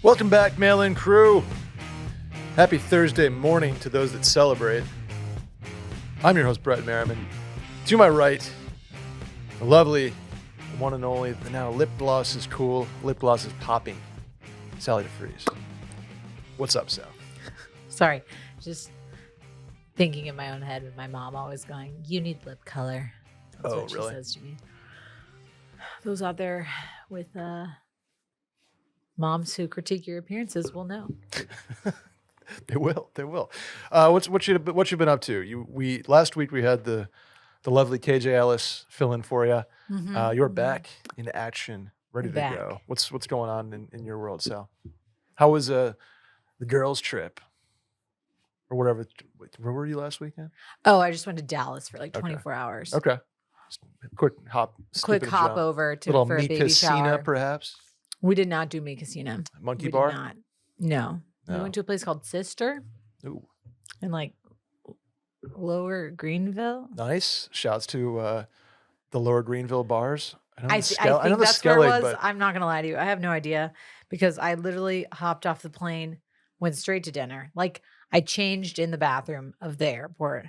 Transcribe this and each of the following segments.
Welcome back, Mail-In Crew. Happy Thursday morning to those that celebrate. I'm your host, Brett Merriman. To my right, the lovely, the one and only, the now lip gloss is cool, lip gloss is popping, Sally deFries. What's up, Sal? Sorry, just thinking in my own head with my mom always going, you need lip color. That's what really? she says to me. Those out there with moms who critique your appearances will know. They will. What you been up to? Last week we had the lovely KJ Ellis fill in for you. You're back in action, ready to go. What's going on in your world, Sal? How was the girls' trip or whatever? Where were you last weekend? Oh, I just went to Dallas for like 24 hours. Okay, just quick hop over to little for a Mi baby Casina, shower. perhaps. We did not do Mi Casina. Monkey we bar? Did not. No. We went to a place called Sister. Ooh, in like Lower Greenville. Nice. Shouts to the Lower Greenville bars. I think that's where it was. I'm not gonna lie to you. I have no idea because I literally hopped off the plane, went straight to dinner. Like I changed in the bathroom of the airport.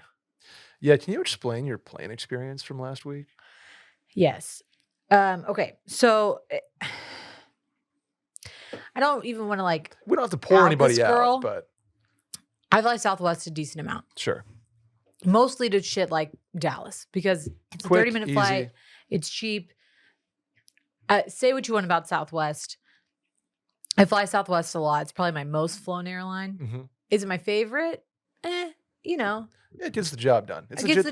Yeah, can you explain your plane experience from last week? Yes. Okay. So I don't even want to like. We don't have to pour anybody girl, out, but I fly Southwest a decent amount. Sure. Mostly to shit like Dallas because it's a 30-minute flight. It's cheap. Say what you want about Southwest. I fly Southwest a lot. It's probably my most flown airline. Mm-hmm. Is it my favorite? You know. It gets the job done. It's get the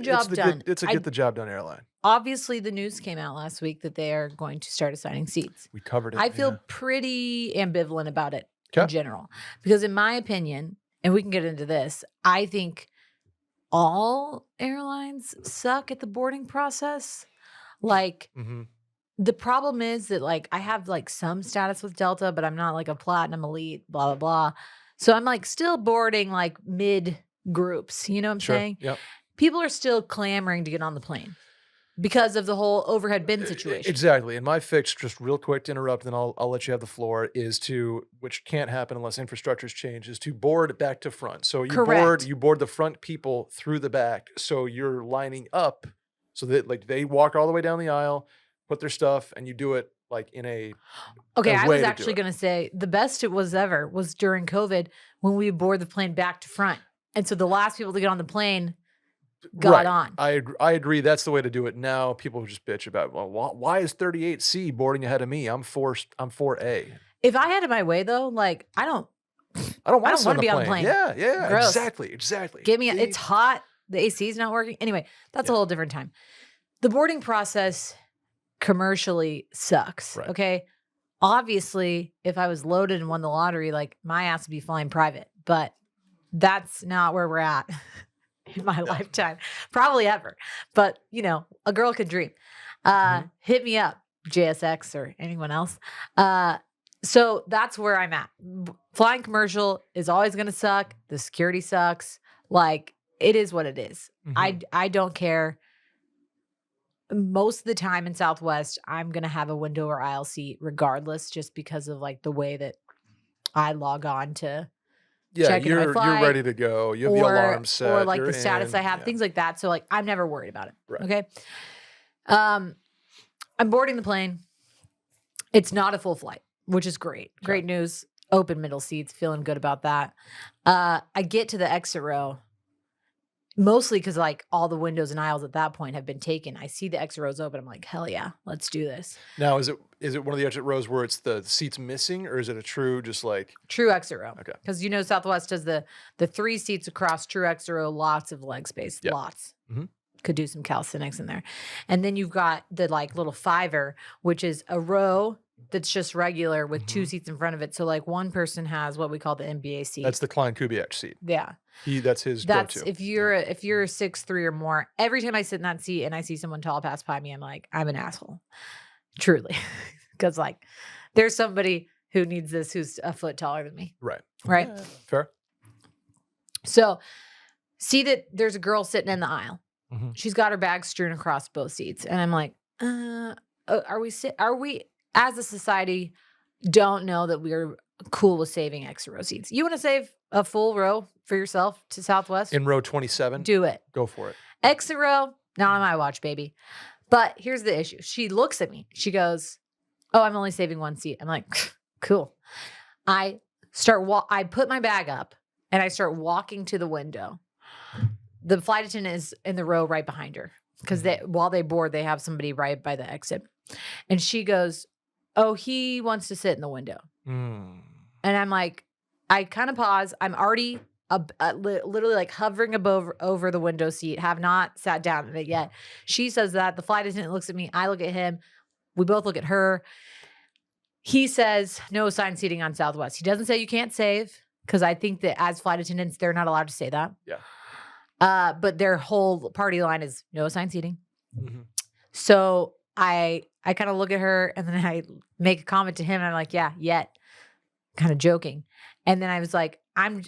job done airline. Obviously, the news came out last week that they are going to start assigning seats. We covered it. I feel pretty ambivalent about it in general. Because in my opinion, and we can get into this, I think all airlines suck at the boarding process. Like, the problem is that, like, I have, like, some status with Delta, but I'm not, like, a platinum elite, blah, blah, blah. So I'm, like, still boarding, like, mid-groups. You know what I'm saying? Yep. People are still clamoring to get on the plane because of the whole overhead bin situation. Exactly. And my fix, just real quick to interrupt, then I'll let you have the floor, is to, which can't happen unless infrastructure's changed, is to board back to front. So you board the front people through the back. So you're lining up so that like they walk all the way down the aisle, put their stuff, and you do it like in a Okay, I was actually going to say the best it was ever was during COVID when we board the plane back to front. And so the last people to get on the plane got on. I agree. That's the way to do it. Now people just bitch about, well, why is 38C boarding ahead of me? I'm 4A. If I had it my way though, like I don't want to be on the plane. Yeah. Gross. Exactly. Give me it's hot. The AC is not working. Anyway, that's a whole different time. The boarding process commercially sucks. Right. Okay. Obviously, if I was loaded and won the lottery, like my ass would be flying private, but that's not where we're at in my lifetime, probably ever. But you know, a girl could dream. Hit me up, JSX or anyone else. So that's where I'm at. Flying commercial is always going to suck. The security sucks. Like it is what it is. I don't care. Most of the time in Southwest, I'm going to have a window or aisle seat regardless, just because of like the way that I log on to check into my flight. You're ready to go. You have the alarm set. Or like the status I have, things like that. So like I'm never worried about it. Right. Okay. I'm boarding the plane. It's not a full flight, which is great. Great news. Open middle seats. Feeling good about that. I get to the exit row. Mostly because like all the windows and aisles at that point have been taken. I see the exit rows open. I'm like, hell yeah, let's do this. Now, is it one of the exit rows where it's the seats missing, or is it a true exit row? Okay. Because you know Southwest does the 3 seats across true exit row, lots of leg space, lots. Could do some calisthenics in there. And then you've got the like little 5er, which is a row that's just regular with 2 seats in front of it. So like one person has what we call the NBA seat. That's the Klein Kubiak seat. Yeah. That's his go-to. If you're 6'3" or more, every time I sit in that seat and I see someone tall pass by me, I'm like, I'm an asshole. Truly. Because like there's somebody who needs this who's a foot taller than me. Right. Right. Fair. So see that there's a girl sitting in the aisle. She's got her bag strewn across both seats. And I'm like, are we as a society don't know that we're cool with saving extra row seats. You want to save a full row for yourself to Southwest? In row 27? Do it. Go for it. Extra row, not on my watch, baby. But here's the issue. She looks at me. She goes, oh, I'm only saving one seat. I'm like, cool. I put my bag up and I start walking to the window. The flight attendant is in the row right behind her because while they board, they have somebody right by the exit. And she goes, oh, he wants to sit in the window. And I'm like, I kind of pause. I'm already literally like hovering over the window seat, have not sat down in it yet. She says that. The flight attendant looks at me. I look at him. We both look at her. He says, no assigned seating on Southwest. He doesn't say you can't save because I think that as flight attendants, they're not allowed to say that. Yeah. But their whole party line is no assigned seating. So I kind of look at her and then I make a comment to him. And I'm like, yeah, yet. Kind of joking. And then I was like, I'm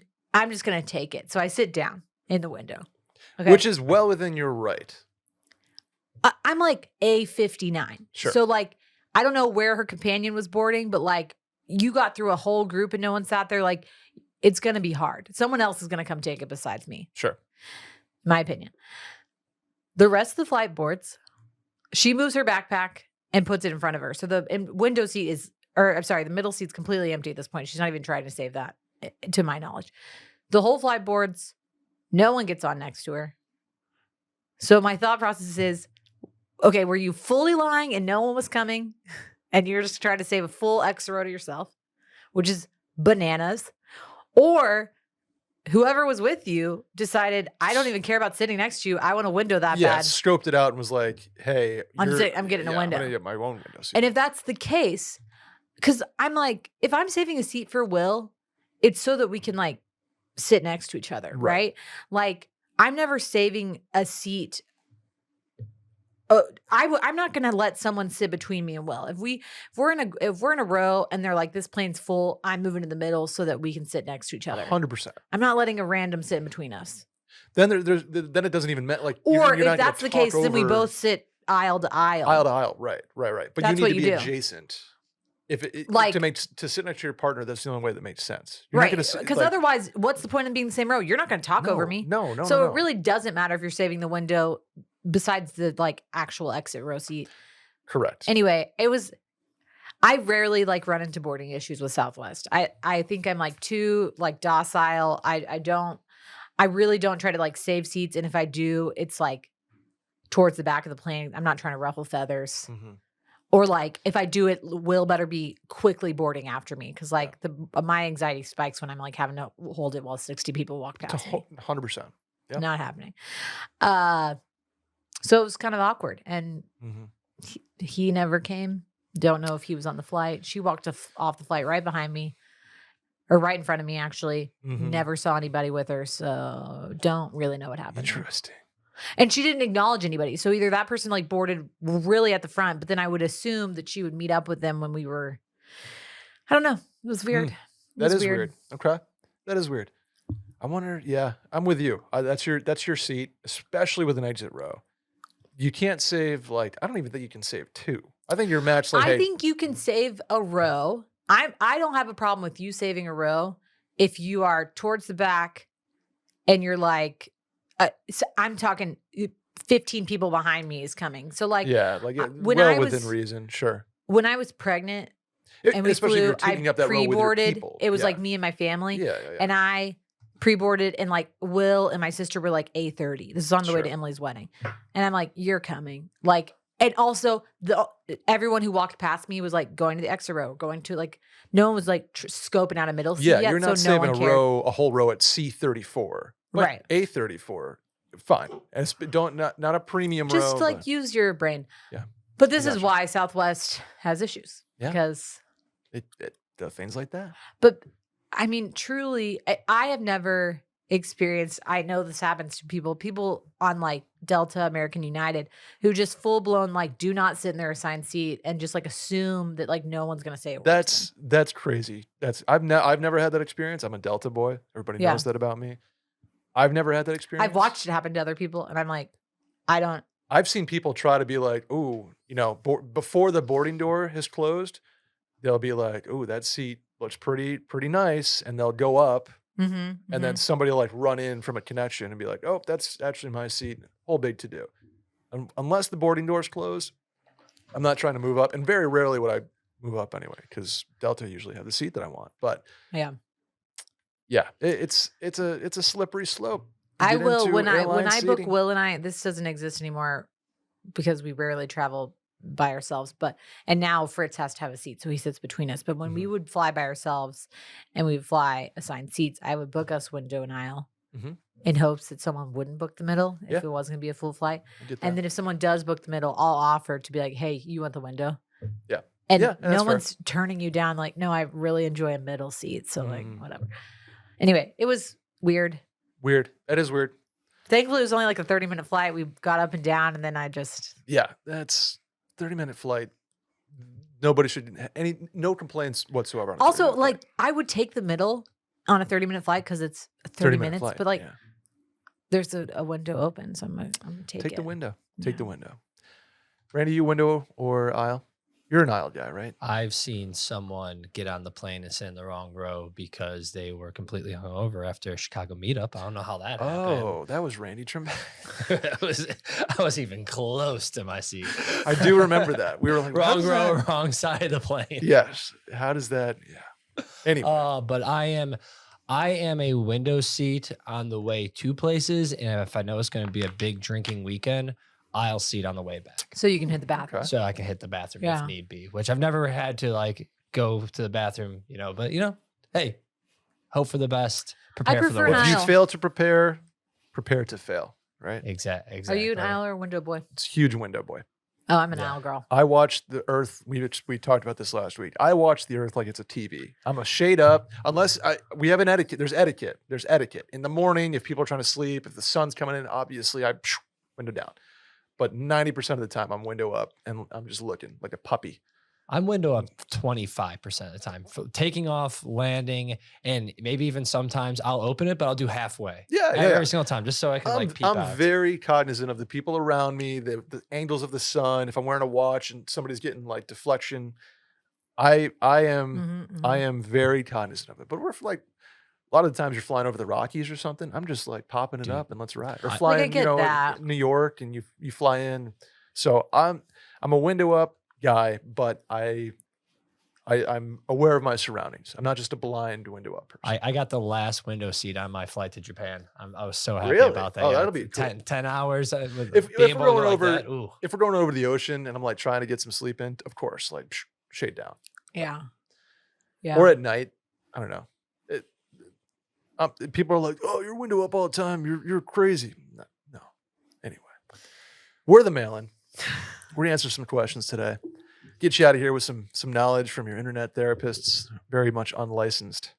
just going to take it. So I sit down in the window. Okay. Which is well within your right. I'm like A59. Sure. So like, I don't know where her companion was boarding, but like you got through a whole group and no one sat there. Like it's going to be hard. Someone else is going to come take it besides me. Sure. My opinion. The rest of the flight boards, she moves her backpack and puts it in front of her. So the window seat is, or I'm sorry, the middle seat's completely empty at this point. She's not even trying to save that, to my knowledge. The whole flight boards, no one gets on next to her. So my thought process is, okay, were you fully lying and no one was coming and you're just trying to save a full extra row to yourself, which is bananas? Or whoever was with you decided, I don't even care about sitting next to you. I want a window that Yeah, bad. scoped it out and was like, hey, I'm getting a window. I'm going to get my own window seat. And if that's the case, because I'm like, if I'm saving a seat for Will, it's so that we can like sit next to each other, right? Like I'm never saving a seat. I'm not going to let someone sit between me and Will. If we're in a row and they're like, this plane's full, I'm moving to the middle so that we can sit next to each other. 100%. I'm not letting a random sit in between us. Then then it doesn't even matter. Like, or if that's the case, then we both sit aisle to aisle. Aisle to aisle, right. But That's you need to be do. adjacent. If it like to sit next to your partner, that's the only way that makes sense. Right. Because otherwise, what's the point in being in the same row? You're not going to talk over me. No. So it really doesn't matter if you're saving the window besides the like actual exit row seat. Correct. Anyway, I rarely like run into boarding issues with Southwest. I think I'm like too like docile. I really don't try to like save seats. And if I do, it's like towards the back of the plane. I'm not trying to ruffle feathers. Or like if I do it, Will better be quickly boarding after me because like my anxiety spikes when I'm like having to hold it while 60 people walk past me. 100%. Yep. Not happening. So it was kind of awkward, and he never came. Don't know if he was on the flight. She walked off the flight right behind me, or right in front of me. Actually, never saw anybody with her, so don't really know what happened. Interesting. And she didn't acknowledge anybody. So either that person like boarded really at the front, but then I would assume that she would meet up with them when we were, I don't know. It was weird. That is weird. Okay. That is weird. I wonder, yeah, I'm with you. That's your seat, especially with an exit row. You can't save like, I don't even think you can save two. I think you're matched like, I think you can save a row. I don't have a problem with you saving a row if you are towards the back and you're like, so I'm talking 15 people behind me is coming. So like, yeah, like within reason, sure. When I was pregnant and we flew, I pre-boarded. It was like me and my family. Yeah. And I pre-boarded and like Will and my sister were like A30. This is on the way to Emily's wedding. And I'm like, you're coming. Like, and also everyone who walked past me was like going to the extra row, going to like, no one was like scoping out a middle seat yet. You're not so saving a whole row at C34. Right. A34, fine. And not a premium row. Just like use your brain. Yeah. But this is why Southwest has issues. Yeah. Because it does things like that. But I mean, truly, I have never experienced, I know this happens to people on like Delta, American United, who just full blown like do not sit in their assigned seat and just like assume that like no one's gonna say a word. That's crazy. I've never had that experience. I'm a Delta boy. Everybody knows that about me. I've never had that experience. I've watched it happen to other people, and I'm like, I've seen people try to be like, ooh, before the boarding door has closed, they'll be like, ooh, that seat looks pretty nice, and they'll go up, Mm-hmm, and then somebody will like run in from a connection and be like, "Oh, that's actually my seat." Whole big to do. Unless the boarding doors close, I'm not trying to move up, and very rarely would I move up anyway, because Delta usually have the seat that I want. But yeah. yeah, it's a slippery slope. to I get will into when airline I book seating. Will and I. This doesn't exist anymore because we rarely travel by ourselves. And now Fritz has to have a seat, so he sits between us. But when we Mhm. would fly by ourselves and we would fly assigned seats, I would book us window and aisle Mhm. in hopes that someone wouldn't book the middle if Yeah. it wasn't gonna be a full flight. I get And that. then if someone does book the middle, I'll offer to be like, "Hey, you want the window?" Yeah. And Yeah, no that's fair. one's turning you down. Like, no, I really enjoy a middle seat, so like Mhm. whatever. Anyway, it was weird. Weird. That is weird. Thankfully, it was only like a 30-minute flight. We got up and down, and then I just Yeah, that's 30-minute flight. Nobody should no complaints whatsoever on a also 30-minute flight. like I would take the middle on a 30-minute flight because it's 30 30-minute minutes, flight. but like yeah. there's a window open, so I'm gonna take Take it. the window. Take Yeah. the window. Randy, you window or aisle? You're an aisle guy, right? I've seen someone get on the plane and sit in the wrong row because they were completely hungover after a Chicago meetup. I don't know how that happened. Oh, that was Randy Tremaine. I was even close to my seat. I do remember that. We were like, how Wrong does row, that- wrong side of the plane. Yes. How does that? Yeah. Anyway. But I am a window seat on the way to places, and if I know it's going to be a big drinking weekend, I'll seat on the way back, So you can hit the bathroom. Okay. so I can hit the bathroom Yeah. if need be. Which I've never had to like go to the bathroom, But hey, hope for the best, prepare for the prefer an worst. If you aisle. fail to prepare to fail, right? Exactly. Are you an aisle or a window boy? It's a huge window boy. Oh, I'm an Yeah. aisle girl. I watched the Earth. We talked about this last week. I watch the Earth like it's a TV. I'm a shade up unless we have an etiquette. There's etiquette. There's etiquette in the morning. If people are trying to sleep, if the sun's coming in, obviously I window down. But 90% of the time I'm window up and I'm just looking like a puppy. I'm window up 25% of the time, taking off, landing, and maybe even sometimes I'll open it, but I'll do halfway. Yeah, Every single time, just so I can I'm, like peep I'm out. very cognizant of the people around me, the angles of the sun. If I'm wearing a watch and somebody's getting like deflection, I am Mhm, I mhm. am very cognizant of it. But we're like a lot of the times you're flying over the Rockies or something. I'm just like popping it Dude, up and let's ride. Or I- flying, get that. New York and you fly in. So I'm a window up guy, but I'm aware of my surroundings. I'm not just a blind window up person. I got the last window seat on my flight to Japan. I was so happy Really? about that. Oh, Yeah, that'll be 10 hours. With If being we're able to going go like over- that, ooh. If we're going over the ocean and I'm like trying to get some sleep in, of course, like shade down. Yeah. Yeah. Or at night, I don't know. People are like, "Oh, you're window up all the time. You're crazy." No. Anyway, we're the mail-in. We're gonna answer some questions today. Get you out of here with some knowledge from your internet therapists, very much unlicensed.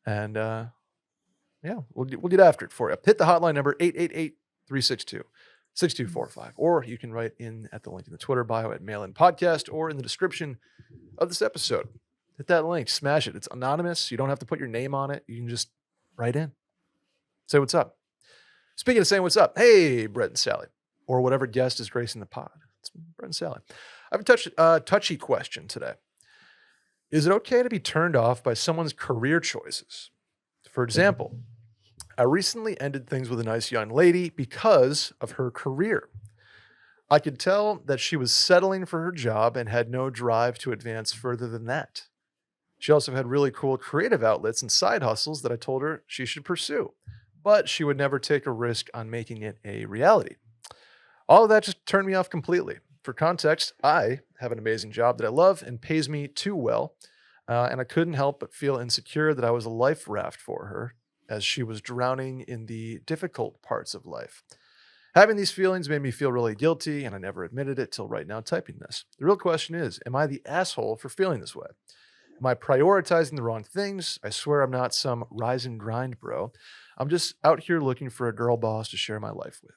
And yeah, we'll get after it for you. Hit the hotline number 888-362-6245, or you can write in at the link in the Twitter bio at Mail In Podcast or in the description of this episode. Hit that link, smash it. It's anonymous. You don't have to put your name on it. You can just write in. Say what's up. Speaking of saying what's up, hey, Brett and Sally, or whatever guest is gracing the pod. It's Brett and Sally. I have a touchy question today. Is it okay to be turned off by someone's career choices? For example, I recently ended things with a nice young lady because of her career. I could tell that she was settling for her job and had no drive to advance further than that. She also had really cool creative outlets and side hustles that I told her she should pursue, but she would never take a risk on making it a reality. All of that just turned me off completely. For context, I have an amazing job that I love and pays me too well, and I couldn't help but feel insecure that I was a life raft for her as she was drowning in the difficult parts of life. Having these feelings made me feel really guilty, and I never admitted it till right now typing this. The real question is, am I the asshole for feeling this way? Am I prioritizing the wrong things? I swear I'm not some rise and grind bro. I'm just out here looking for a girl boss to share my life with.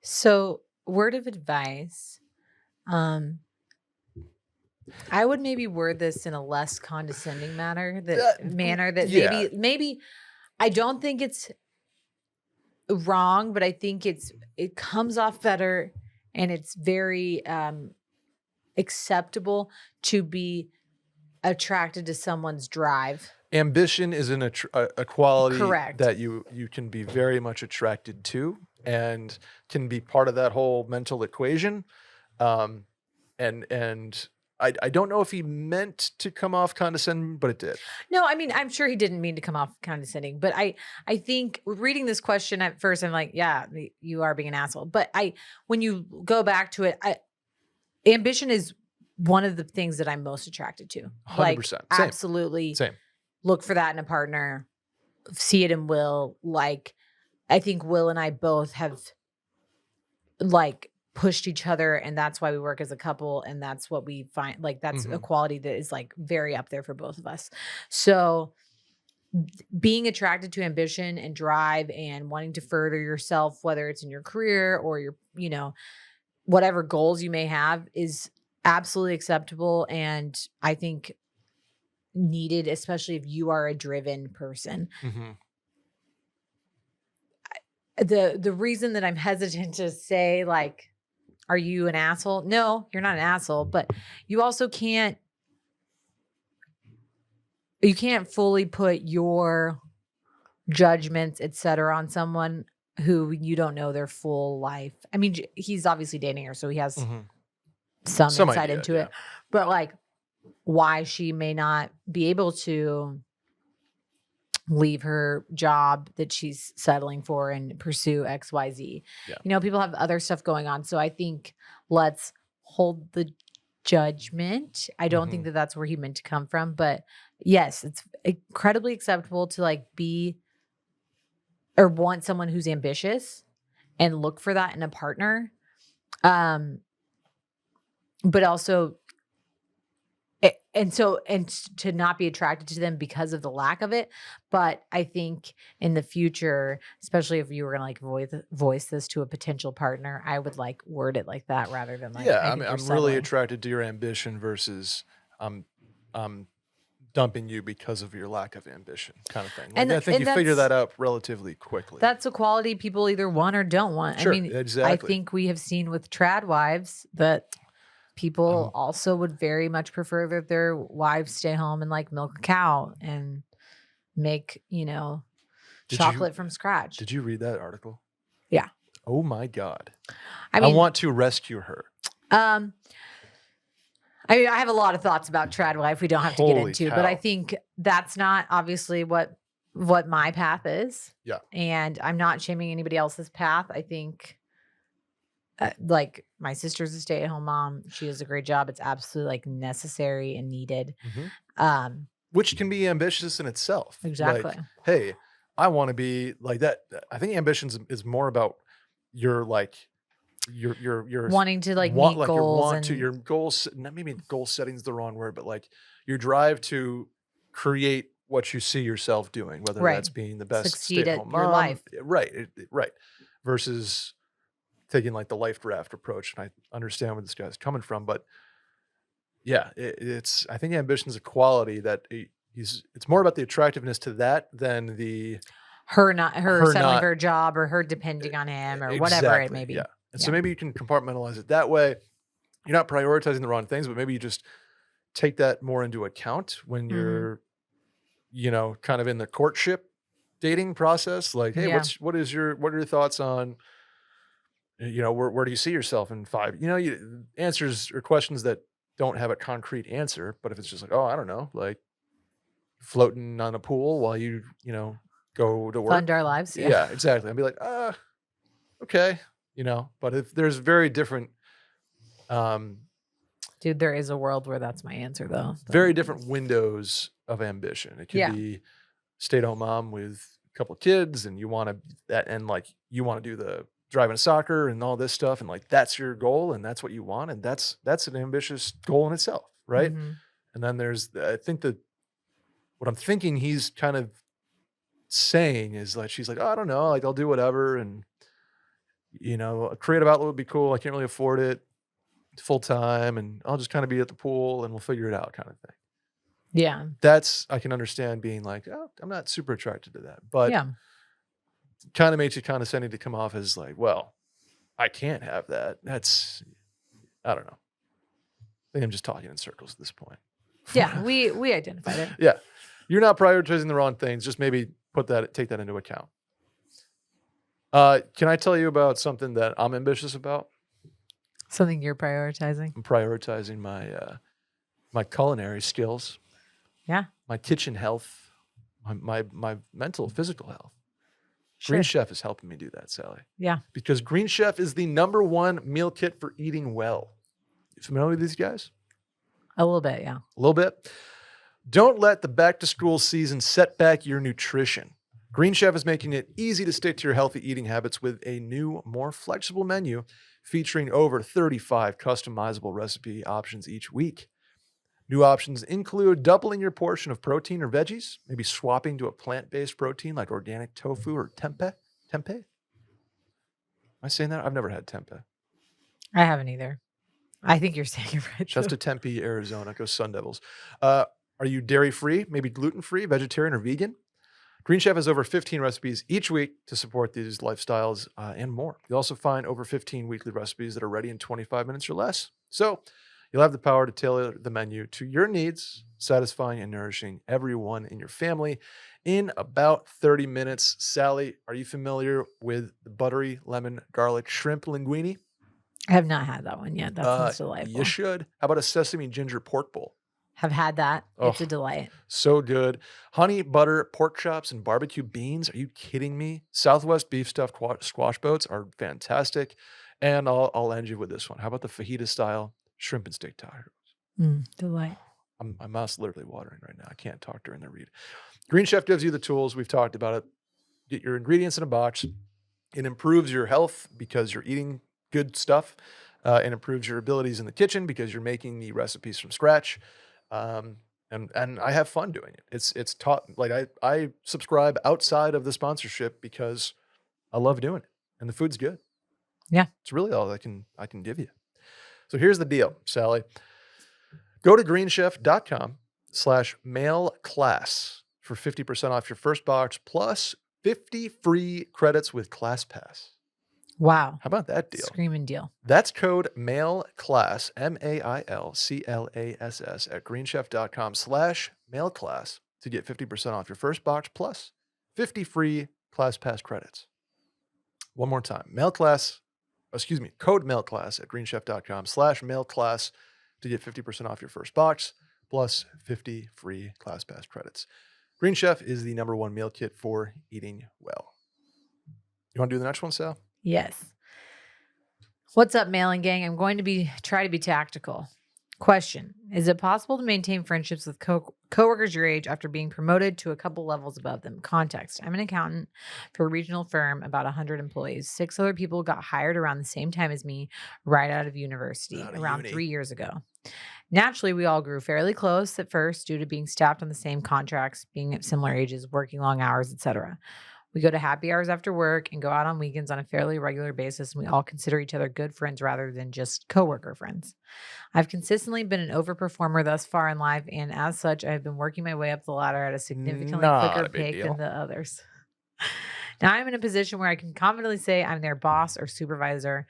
So, word of advice. I would maybe word this in a less condescending manner that yeah. maybe I don't think it's wrong, but I think it comes off better and it's very acceptable to be attracted to someone's drive. Ambition is a quality Correct. that you can be very much attracted to and can be part of that whole mental equation. Um, and I don't know if he meant to come off condescending, but it did. No, I mean, I'm sure he didn't mean to come off condescending, but I think reading this question at first, I'm like, yeah, you are being an asshole. But when you go back to it, ambition is one of the things that I'm most attracted to. 100%. Same. Absolutely. Same. Look for that in a partner. See it in Will. Like, I think Will and I both have like pushed each other, and that's why we work as a couple, and that's what we find, like, that's a quality that is like very up there for both of us. So being attracted to ambition and drive and wanting to further yourself, whether it's in your career or your, whatever goals you may have, is absolutely acceptable, and I think needed, especially if you are a driven person. The reason that I'm hesitant to say, like, are you an asshole? No, you're not an asshole, but you also can't fully put your judgments, etc., on someone who you don't know their full life. I mean, he's obviously dating her, so he has some insight idea, into it. But like, why she may not be able to leave her job that she's settling for and pursue XYZ. Yeah. People have other stuff going on. So I think let's hold the judgment. I don't think that that's where he meant to come from, but yes, it's incredibly acceptable to like be or want someone who's ambitious and look for that in a partner. But also and to not be attracted to them because of the lack of it. But I think in the future, especially if you were gonna like voice this to a potential partner, I would like word it like that rather than like, I'm really attracted to your ambition versus I'm dumping you because of your lack of ambition, kind of thing. Like, And I think and you figure that's- that out relatively quickly. That's a quality people either want or don't want. Sure, I mean, exactly. I think we have seen with trad wives that people also would very much prefer that their wives stay home and like milk a cow and make, chocolate from scratch. Did you read that article? Yeah. Oh my God. I mean, I want to rescue her. I have a lot of thoughts about trad life we don't have to get Holy into, cow. but I think that's not obviously what my path is. Yeah. And I'm not shaming anybody else's path. I think like my sister's a stay-at-home mom. She does a great job. It's absolutely like necessary and needed. Which can be ambitious in itself. Exactly. Like, hey, I want to be like that. I think ambition is more about your like your wanting to like want, meet like goals your goals. Not maybe goal setting is the wrong word, but like your drive to create what you see yourself doing, whether Right. that's being the best Succeed at stay-at-home your mom, life. right, versus taking like the life draft approach. And I understand where this guy's coming from, but yeah, I think ambition is a quality that it's more about the attractiveness to that than the her settling not- for a job or her depending on him or whatever it may be. Yeah. And so Yeah. maybe you can compartmentalize it that way. You're not prioritizing the wrong things, but maybe you just take that more into account when you're, kind of in the courtship dating process. Like, hey, Yeah. what are your thoughts on, where do you see yourself in 5? Answers or questions that don't have a concrete answer, but if it's just like, oh, I don't know, like floating on a pool while you go to work. Fund our lives. Yeah, exactly. I'd be like, okay, but if there's very different, Dude, there is a world where that's my answer though. very different windows of ambition. It could Yeah. be stay-at-home mom with a couple of kids, and you want to do the driving soccer and all this stuff, and like that's your goal, and that's what you want, and that's an ambitious goal in itself, right? Mhm. And then I think that what I'm thinking he's kind of saying is like, she's like, oh, I don't know, like I'll do whatever, and a creative outlet would be cool. I can't really afford it full time, and I'll just kind of be at the pool and we'll figure it out, kind of thing. Yeah. I can understand being like, oh, I'm not super attracted to that, but Yeah. kind of makes you condescending to come off as like, well, I can't have that. I don't know. I think I'm just talking in circles at this point. Yeah, we identified it. Yeah. You're not prioritizing the wrong things. Just maybe take that into account. Can I tell you about something that I'm ambitious about? Something you're prioritizing. I'm prioritizing my culinary skills, Yeah, my kitchen health, my mental, physical health. sure. Green Chef is helping me do that, Sally. Yeah. Because Green Chef is the #1 meal kit for eating well. You familiar with these guys? A little bit, yeah. A little bit. Don't let the back to school season set back your nutrition. Green Chef is making it easy to stick to your healthy eating habits with a new, more flexible menu featuring over 35 customizable recipe options each week. New options include doubling your portion of protein or veggies, maybe swapping to a plant-based protein like organic tofu or tempeh. Tempeh? Am I saying that? I've never had tempeh. I haven't either. I think you're saying it right. Just though. to Tempe, Arizona. Go Sun Devils. Are you dairy-free, maybe gluten-free, vegetarian, or vegan? Green Chef has over 15 recipes each week to support these lifestyles and more. You'll also find over 15 weekly recipes that are ready in 25 minutes or less. So you'll have the power to tailor the menu to your needs, satisfying and nourishing everyone in your family in about 30 minutes. Sally, are you familiar with the buttery lemon garlic shrimp linguine? I have not had that one yet. That sounds delightful. You should. How about a sesame ginger pork bowl? Have had that. It's Oh. a delight. So good. Honey, butter, pork chops, and barbecue beans. Are you kidding me? Southwest beef stuffed squash boats are fantastic. And I'll end you with this one. How about the fajita style shrimp and steak tacos? Delight. My mouth's literally watering right now. I can't talk during the read. Green Chef gives you the tools. We've talked about it. Get your ingredients in a box. It improves your health because you're eating good stuff. It improves your abilities in the kitchen because you're making the recipes from scratch. And I have fun doing it. It's taught, like I subscribe outside of the sponsorship because I love doing it and the food's good. Yeah. It's really all I can give you. So here's the deal, Sally. Go to greenchef.com/mailclass for 50% off your first box plus 50 free credits with ClassPass. Wow. How about that deal? Screaming deal. That's code MAILCLASS, MAILCLASS at greenchef.com/mailclass to get 50% off your first box plus 50 free ClassPass credits. One more time. Code MAILCLASS at greenchef.com/mailclass to get 50% off your first box plus 50 free ClassPass credits. Green Chef is the #1 meal kit for eating well. You want to do the next one, Sal? Yes. What's up, mailing gang? I'm going to try to be tactical. Question: is it possible to maintain friendships with coworkers your age after being promoted to a couple levels above them? Context: I'm an accountant for a regional firm, about 100 employees. 6 other people got hired around the same time as me, right out of university, around 3 years ago. Naturally, we all grew fairly close at first due to being staffed on the same contracts, being at similar ages, working long hours, etc. We go to happy hours after work and go out on weekends on a fairly regular basis, and we all consider each other good friends rather than just coworker friends. I've consistently been an overperformer thus far in life, and as such, I've been working my way up the ladder at a significantly Not quicker a big pace deal. than the others. Now I'm in a position where I can confidently say I'm their boss or supervisor.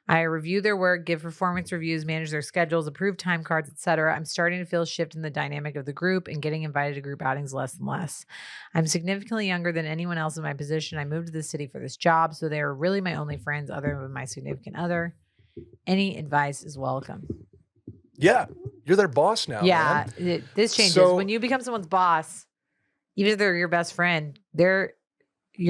I review their work, give performance reviews, manage their schedules, approve time cards, etc. I'm starting to feel a shift in the dynamic of the group and getting invited to group outings less and less. I'm significantly younger than anyone else in my position. I moved to the city for this job, so they are really my only friends other than my significant other. Any advice is welcome. Yeah. You're their boss now. Yeah, Man. this changes. So- When you become someone's boss, even if they're your best friend, you're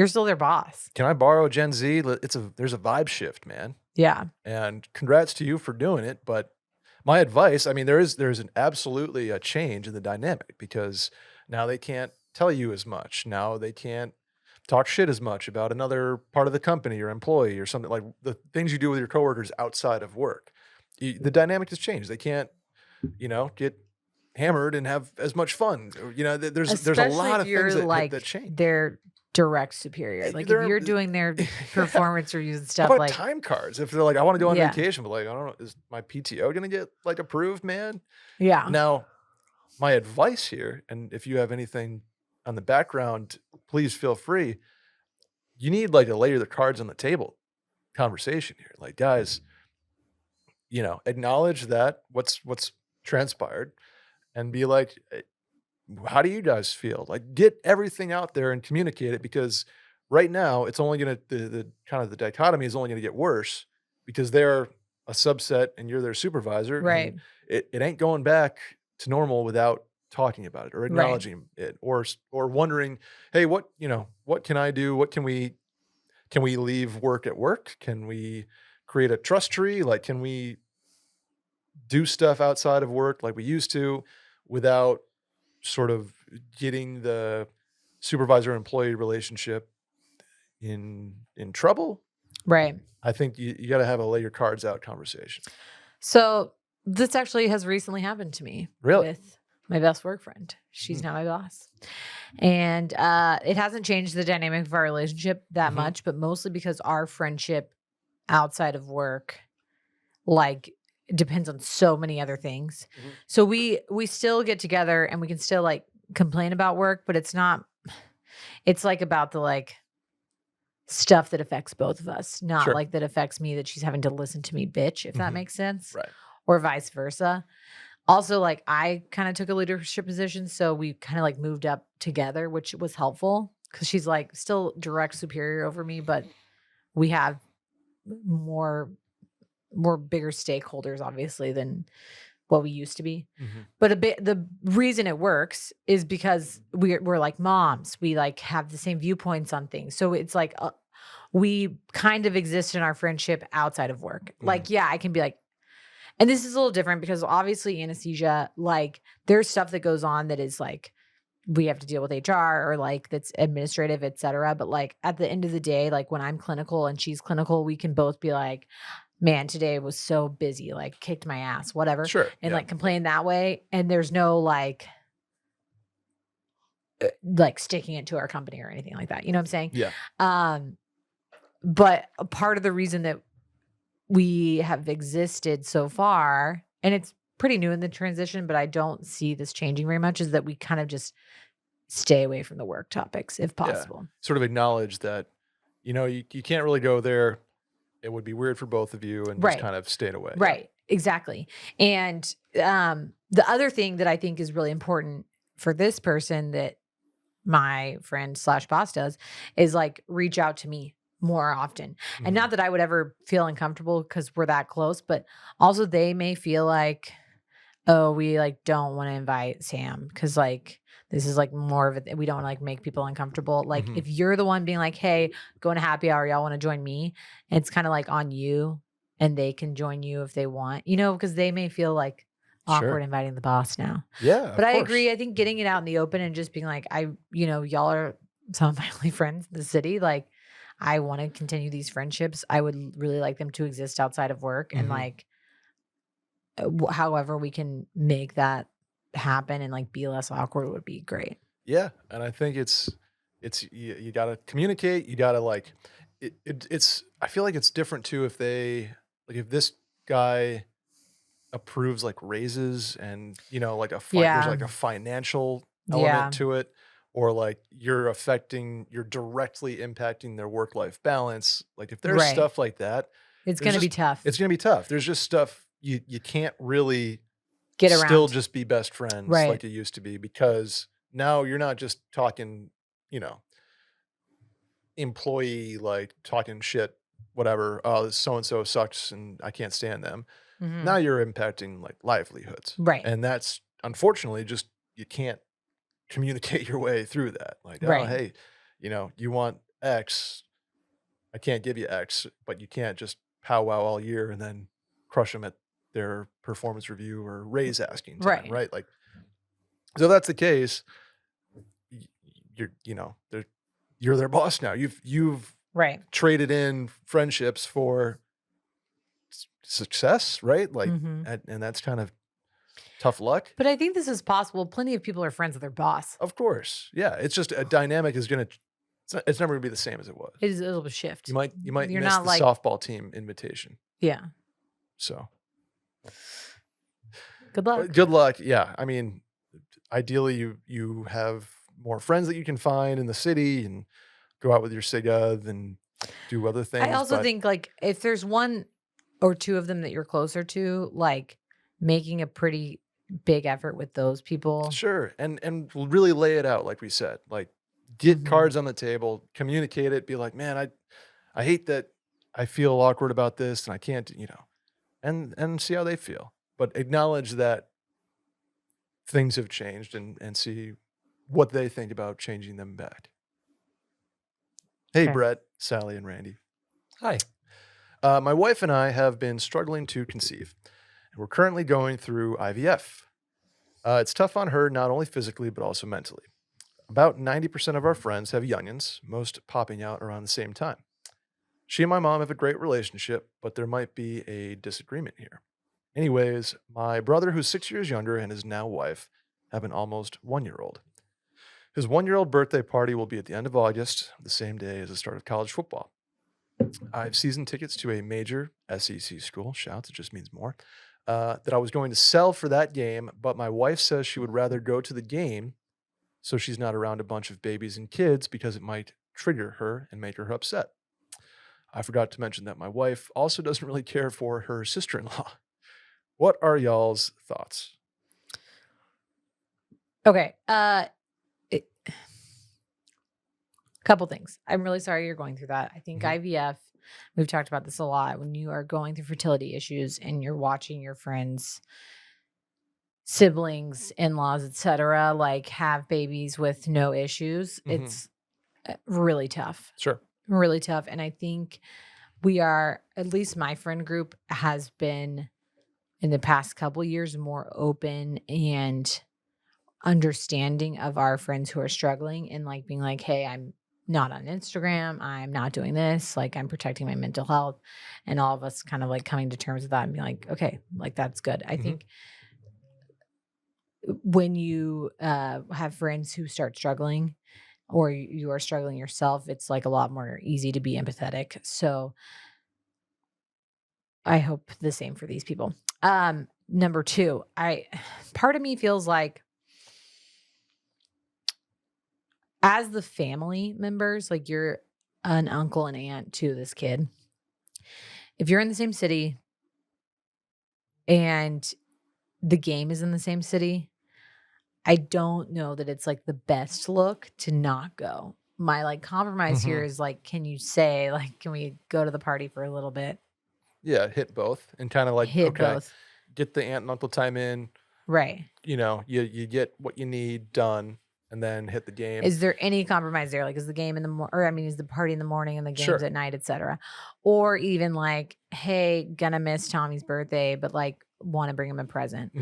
still their boss. Can I borrow Gen Z? There's a vibe shift, man. Yeah. And congrats to you for doing it. But my advice, I mean, there's absolutely a change in the dynamic because now they can't tell you as much. Now they can't talk shit as much about another part of the company or employee or something, like the things you do with your coworkers outside of work. The dynamic has changed. They can't, get hammered and have as much fun. There's a Especially lot if of you're things like that change. their direct superior. Like They're- if you're doing their performance reviews and How stuff, about like time cards? If they're like, I want to go on Yeah. vacation, but like, I don't know, is my PTO going to get like approved, man? yeah, Now, my advice here, and if you have anything on the background, please feel free. You need like a layer the cards on the table conversation here. Like, guys, acknowledge that what's transpired and be like, how do you guys feel? Like, get everything out there and communicate it, because right now it's only going to, the kind of the dichotomy is only going to get worse because they're a subset and you're their supervisor. Right. And it ain't going back to normal without talking about it or Right. acknowledging it, or wondering, hey, what can I do? Can we leave work at work? Can we create a trust tree? Like, can we do stuff outside of work like we used to without sort of getting the supervisor employee relationship in trouble? Right. I think you got to have a lay your cards out conversation. So this actually has recently happened to me. Really? With my best work friend. She's now my boss. And it hasn't changed the dynamic of our relationship that much, but mostly because our friendship outside of work, like, depends on so many other things. So we still get together and we can still like complain about work, but it's like about the like stuff that affects both of us, not like that affects me that she's having to listen to me bitch, if that makes sense. Right. Or vice versa. Also, like, I kind of took a leadership position, so we kind of like moved up together, which was helpful because she's like still direct superior over me, but we have more bigger stakeholders, obviously, than what we used to be. But the reason it works is because we're like moms. We like have the same viewpoints on things. So it's like we kind of exist in our friendship outside of work. Like, yeah, I can be like, and this is a little different because obviously anesthesia, like, there's stuff that goes on that is like, we have to deal with HR or like that's administrative, et cetera. But like at the end of the day, like when I'm clinical and she's clinical, we can both be like, man, today was so busy, like kicked my ass, whatever. Sure. And like complain that way. And there's no like sticking it to our company or anything like that. You know what I'm saying? Yeah. But a part of the reason that we have existed so far, and it's pretty new in the transition, but I don't see this changing very much, is that we kind of just stay away from the work topics if possible. Yeah. Sort of acknowledge that, you can't really go there. It would be weird for both of you, and just kind of stayed away. Right. Exactly. And the other thing that I think is really important for this person that my friend / boss does is like reach out to me more often. And not that I would ever feel uncomfortable because we're that close, but also they may feel like, oh, we like don't want to invite Sam because like this is like more of it. We don't like make people uncomfortable. Like if you're the one being like, hey, going to happy hour, y'all want to join me? It's kind of like on you, and they can join you if they want, because they may feel like awkward inviting the boss now. Yeah. But I agree. I think getting it out in the open and just being like, y'all are some of my only friends in the city. Like, I want to continue these friendships. I would really like them to exist outside of work, and like, however we can make that happen and like be less awkward would be great. Yeah. And I think it's you got to communicate. You got to like, it's, I feel like it's different too if if this guy approves like raises and, like there's like a financial element to it, or like you're directly impacting their work-life balance. Like if there's stuff like that, it's going to be tough. It's going to be tough. There's just stuff you can't really get around. Still just be best friends like it used to be, because now you're not just talking, employee, like talking shit, whatever. Oh, so-and-so sucks and I can't stand them. Now you're impacting like livelihoods. Right. And that's unfortunately just, you can't communicate your way through that. Like, oh, hey, you want X, I can't give you X, but you can't just powwow all year and then crush them at their performance review or raise asking time, right? Like, so that's the case. You're their boss now. You've traded in friendships for success, right? Like, and that's kind of tough luck. But I think this is possible. Plenty of people are friends with their boss. Of course. Yeah. It's just a dynamic is going to, it's never going to be the same as it was. It'll shift. You might miss the softball team invitation. Yeah. So. Good luck. Good luck. Yeah. I mean, ideally you have more friends that you can find in the city and go out with your sigga and do other things. I also think like if there's one or two of them that you're closer to, like making a pretty big effort with those people. Sure. And really lay it out, like we said. Like, get Mhm. cards on the table, communicate it, be like, man, I hate that I feel awkward about this and I can't, and see how they feel. But acknowledge that things have changed and see what they think about changing them back. Hey, Okay. Brett, Sally, and Randy. Hi. My wife and I have been struggling to conceive, and we're currently going through IVF. It's tough on her, not only physically, but also mentally. About 90% of our friends have youngins, most popping out around the same time. She and my mom have a great relationship, but there might be a disagreement here. Anyways, my brother, who's 6 years younger, and his now wife have an almost 1-year-old. His 1-year-old birthday party will be at the end of August, the same day as the start of college football. I have season tickets to a major SEC school, shouts, it just means more, that I was going to sell for that game, but my wife says she would rather go to the game so she's not around a bunch of babies and kids because it might trigger her and make her upset. I forgot to mention that my wife also doesn't really care for her sister-in-law. What are y'all's thoughts? Okay. Couple things. I'm really sorry you're going through that. I think IVF, we've talked about this a lot. When you are going through fertility issues and you're watching your friends, siblings, in-laws, etc., like have babies with no issues, it's really tough. Sure. Really tough. And I think we are, at least my friend group has been in the past couple years more open and understanding of our friends who are struggling and like being like, hey, I'm not on Instagram. I'm not doing this. Like, I'm protecting my mental health. And all of us kind of like coming to terms with that and being like, okay, like that's good. I think when you have friends who start struggling or you are struggling yourself, it's like a lot more easy to be empathetic. So I hope the same for these people. Number two, part of me feels like as the family members, like you're an uncle and aunt to this kid. If you're in the same city and the game is in the same city, I don't know that it's like the best look to not go. My like compromise here is like, can you say like, can we go to the party for a little bit? Yeah, hit both and kind of like, Hit okay, both. get the aunt and uncle time in. Right. You get what you need done and then hit the game. Is there any compromise there? Like, is the game in the is the party in the morning and the games Sure. at night, etc.? Or even like, hey, gonna miss Tommy's birthday, but like want to bring him a present.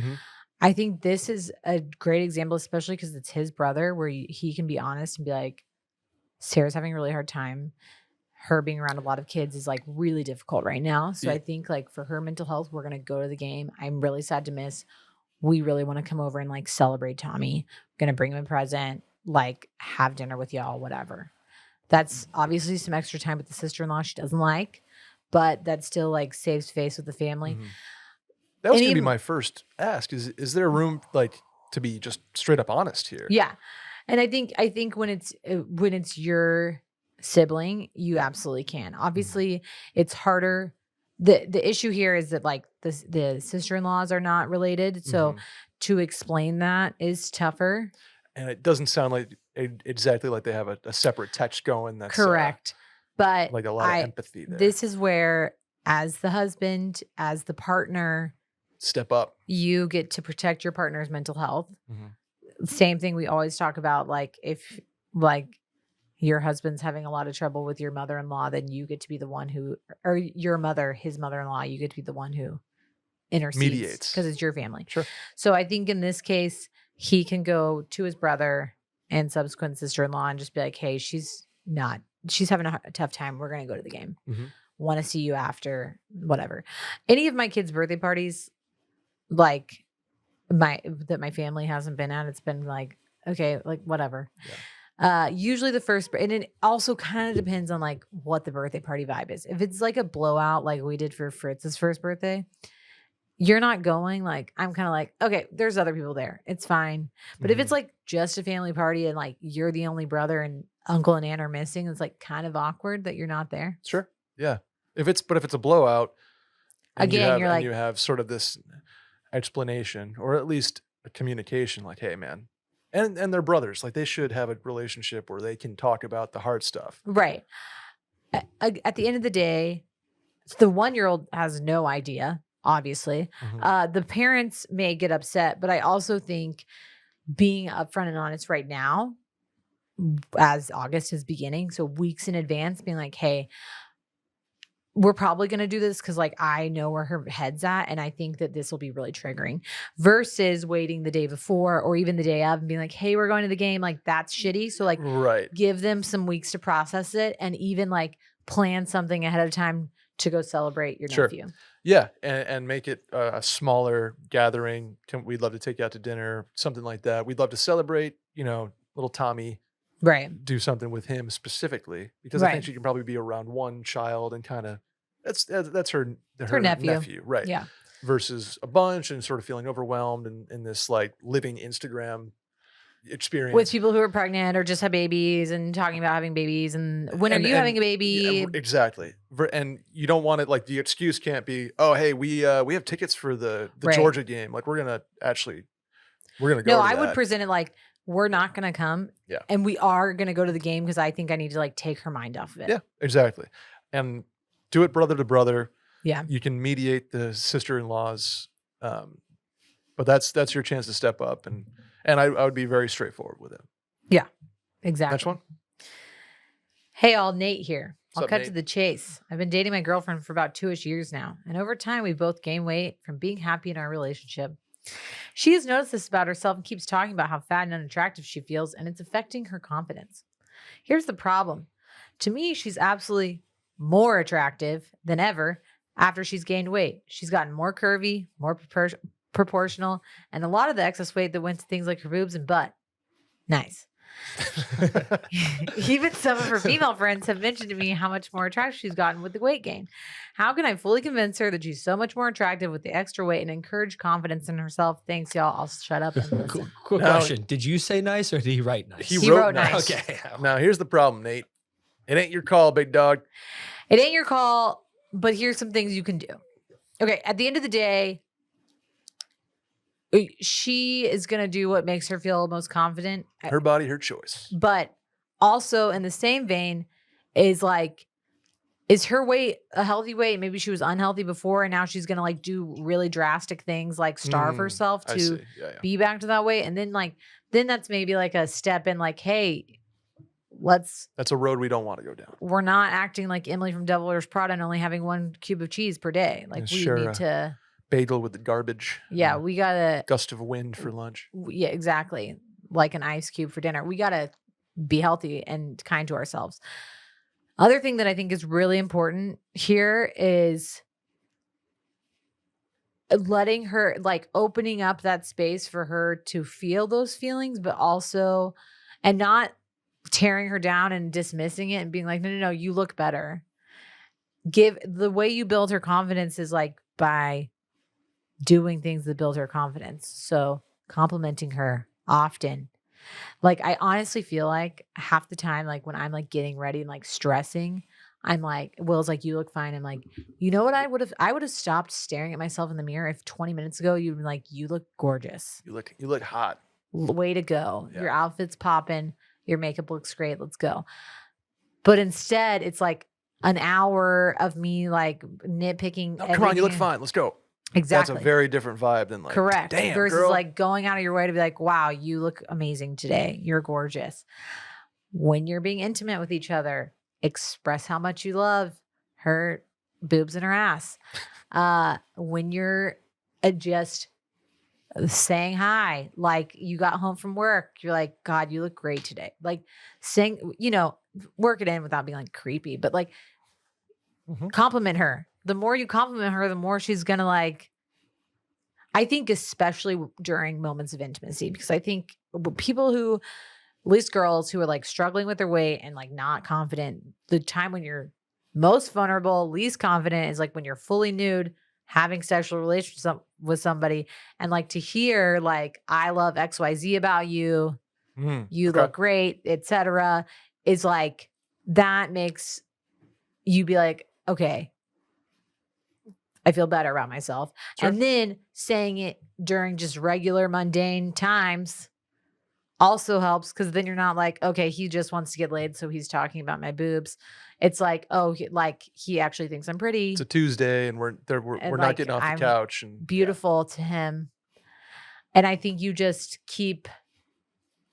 I think this is a great example, especially because it's his brother, where he can be honest and be like, Sarah's having a really hard time. Her being around a lot of kids is like really difficult right now. So Yeah. I think like for her mental health, we're gonna go to the game. I'm really sad to miss. We really want to come over and like celebrate Tommy. Gonna bring him a present, like have dinner with y'all, whatever. That's obviously some extra time with the sister-in-law she doesn't like, but that still like saves face with the family. That was And going to be even- my first ask. Is there room like to be just straight up honest here? Yeah. And I think when it's your sibling, you absolutely can. Obviously, it's harder. The issue here is that like the sister-in-laws are not related. So to explain that is tougher. And it doesn't sound like exactly like they have a separate text going. That's Correct. But like a lot of empathy there. This is where, as the husband, as the partner, step up. You get to protect your partner's mental health. Same thing we always talk about. Like if like your husband's having a lot of trouble with your mother-in-law, then you get to be the one who, or your mother, his mother-in-law, you get to be the one who intercedes, mediates, because it's your family. Sure. So I think in this case, he can go to his brother and subsequent sister-in-law and just be like, hey, she's having a tough time. We're going to go to the game. Want to see you after, whatever. Any of my kids' birthday parties, like that my family hasn't been at, it's been like, okay, like whatever. Usually the first, and it also kind of depends on like what the birthday party vibe is. If it's like a blowout, like we did for Fritz's first birthday, you're not going. Like I'm kind of like, okay, there's other people there, it's fine. But if it's like just a family party and like you're the only brother and uncle and aunt are missing, it's like kind of awkward that you're not there. Sure. Yeah. If it's a blowout, and again, you you're like, you have sort of this explanation or at least a communication like, hey, man, and they're brothers. Like they should have a relationship where they can talk about the hard stuff. Right. At the end of the day, the 1-year-old has no idea, obviously. The parents may get upset, but I also think being upfront and honest right now, as August is beginning, so weeks in advance, being like, hey, we're probably going to do this because like I know where her head's at and I think that this will be really triggering versus waiting the day before or even the day of and being like, hey, we're going to the game. Like that's shitty. So like give them some weeks to process it and even like plan something ahead of time to go celebrate your nephew. Yeah. And make it a smaller gathering. We'd love to take you out to dinner, something like that. We'd love to celebrate, little Tommy. Right. Do something with him specifically because I think she can probably be around one child and kind of that's her nephew. Right. Yeah. Versus a bunch and sort of feeling overwhelmed in this like living Instagram experience with people who are pregnant or just have babies and talking about having babies and when are you having a baby? Yeah, exactly. And you don't want it like the excuse can't be, oh hey, we have tickets for the Georgia game. Like we're gonna go. No, I would present it like we're not going to come. Yeah. And we are going to go to the game because I think I need to like take her mind off of it. Yeah, exactly. And do it brother to brother. Yeah. You can mediate the sister-in-laws. But that's your chance to step up. And I would be very straightforward with it. Yeah, exactly. Next one. Hey, all, Nate here. I'll cut Nate? to the chase. I've been dating my girlfriend for about 2-ish years now. And over time, we both gained weight from being happy in our relationship. She has noticed this about herself and keeps talking about how fat and unattractive she feels, and it's affecting her confidence. Here's the problem. To me, she's absolutely more attractive than ever after she's gained weight. She's gotten more curvy, more proportional, and a lot of the excess weight that went to things like her boobs and butt. Nice. Even some of her female friends have mentioned to me how much more attractive she's gotten with the weight gain. How can I fully convince her that she's so much more attractive with the extra weight and encourage confidence in herself? Thanks, y'all. I'll shut up and listen. Quick question. Did you say nice or did he write nice? He wrote nice. Okay. Now, here's the problem, Nate. It ain't your call, big dog. It ain't your call, but here's some things you can do. Okay, at the end of the day, she is going to do what makes her feel most confident. Her body, her choice. But also in the same vein is her weight a healthy weight? Maybe she was unhealthy before and now she's going to like do really drastic things like starve herself to be back to that weight. And then then that's maybe like a step in like, hey, that's a road we don't want to go down. We're not acting like Emily from Devil Wears Prada and only having 1 cube of cheese per day. Like we need to bagel with the garbage. Yeah, we got to gust of wind for lunch. Yeah, exactly. Like an ice cube for dinner. We got to be healthy and kind to ourselves. Other thing that I think is really important here is letting her, like opening up that space for her to feel those feelings, but also, and not tearing her down and dismissing it and being like, no, you look better. The way you build her confidence is like by doing things that build her confidence. So complimenting her often. Like I honestly feel like half the time, like when I'm like getting ready and like stressing, I'm like, Will's like, you look fine. I'm like, you know what? I would have stopped staring at myself in the mirror if 20 minutes ago you'd been like, you look gorgeous. You look hot. Way to go. Yeah. Your outfit's popping. Your makeup looks great. Let's go. But instead it's like an hour of me like nitpicking. Oh, come on, you look fine. Let's go. Exactly. That's a very different vibe than like, correct. Damn, versus girl. like going out of your way to be like, wow, you look amazing today. You're gorgeous. When you're being intimate with each other, express how much you love her boobs and her ass. When you're just saying hi, like you got home from work, you're like, God, you look great today. Like saying, work it in without being like creepy, but like compliment her. The more you compliment her, the more she's going to like, I think especially during moments of intimacy, because I think people who, at least girls who are like struggling with their weight and like not confident, the time when you're most vulnerable, least confident is like when you're fully nude, having sexual relations with somebody, and like to hear like, I love XYZ about you, you look great, etc. is like, that makes you be like, okay, I feel better about myself. Sure. And then saying it during just regular mundane times also helps, because then you're not like, okay, he just wants to get laid, so he's talking about my boobs. It's like, oh, he actually thinks I'm pretty. It's a Tuesday, and we're And, not like, getting off I'm the couch. And beautiful to him. And I think you just keep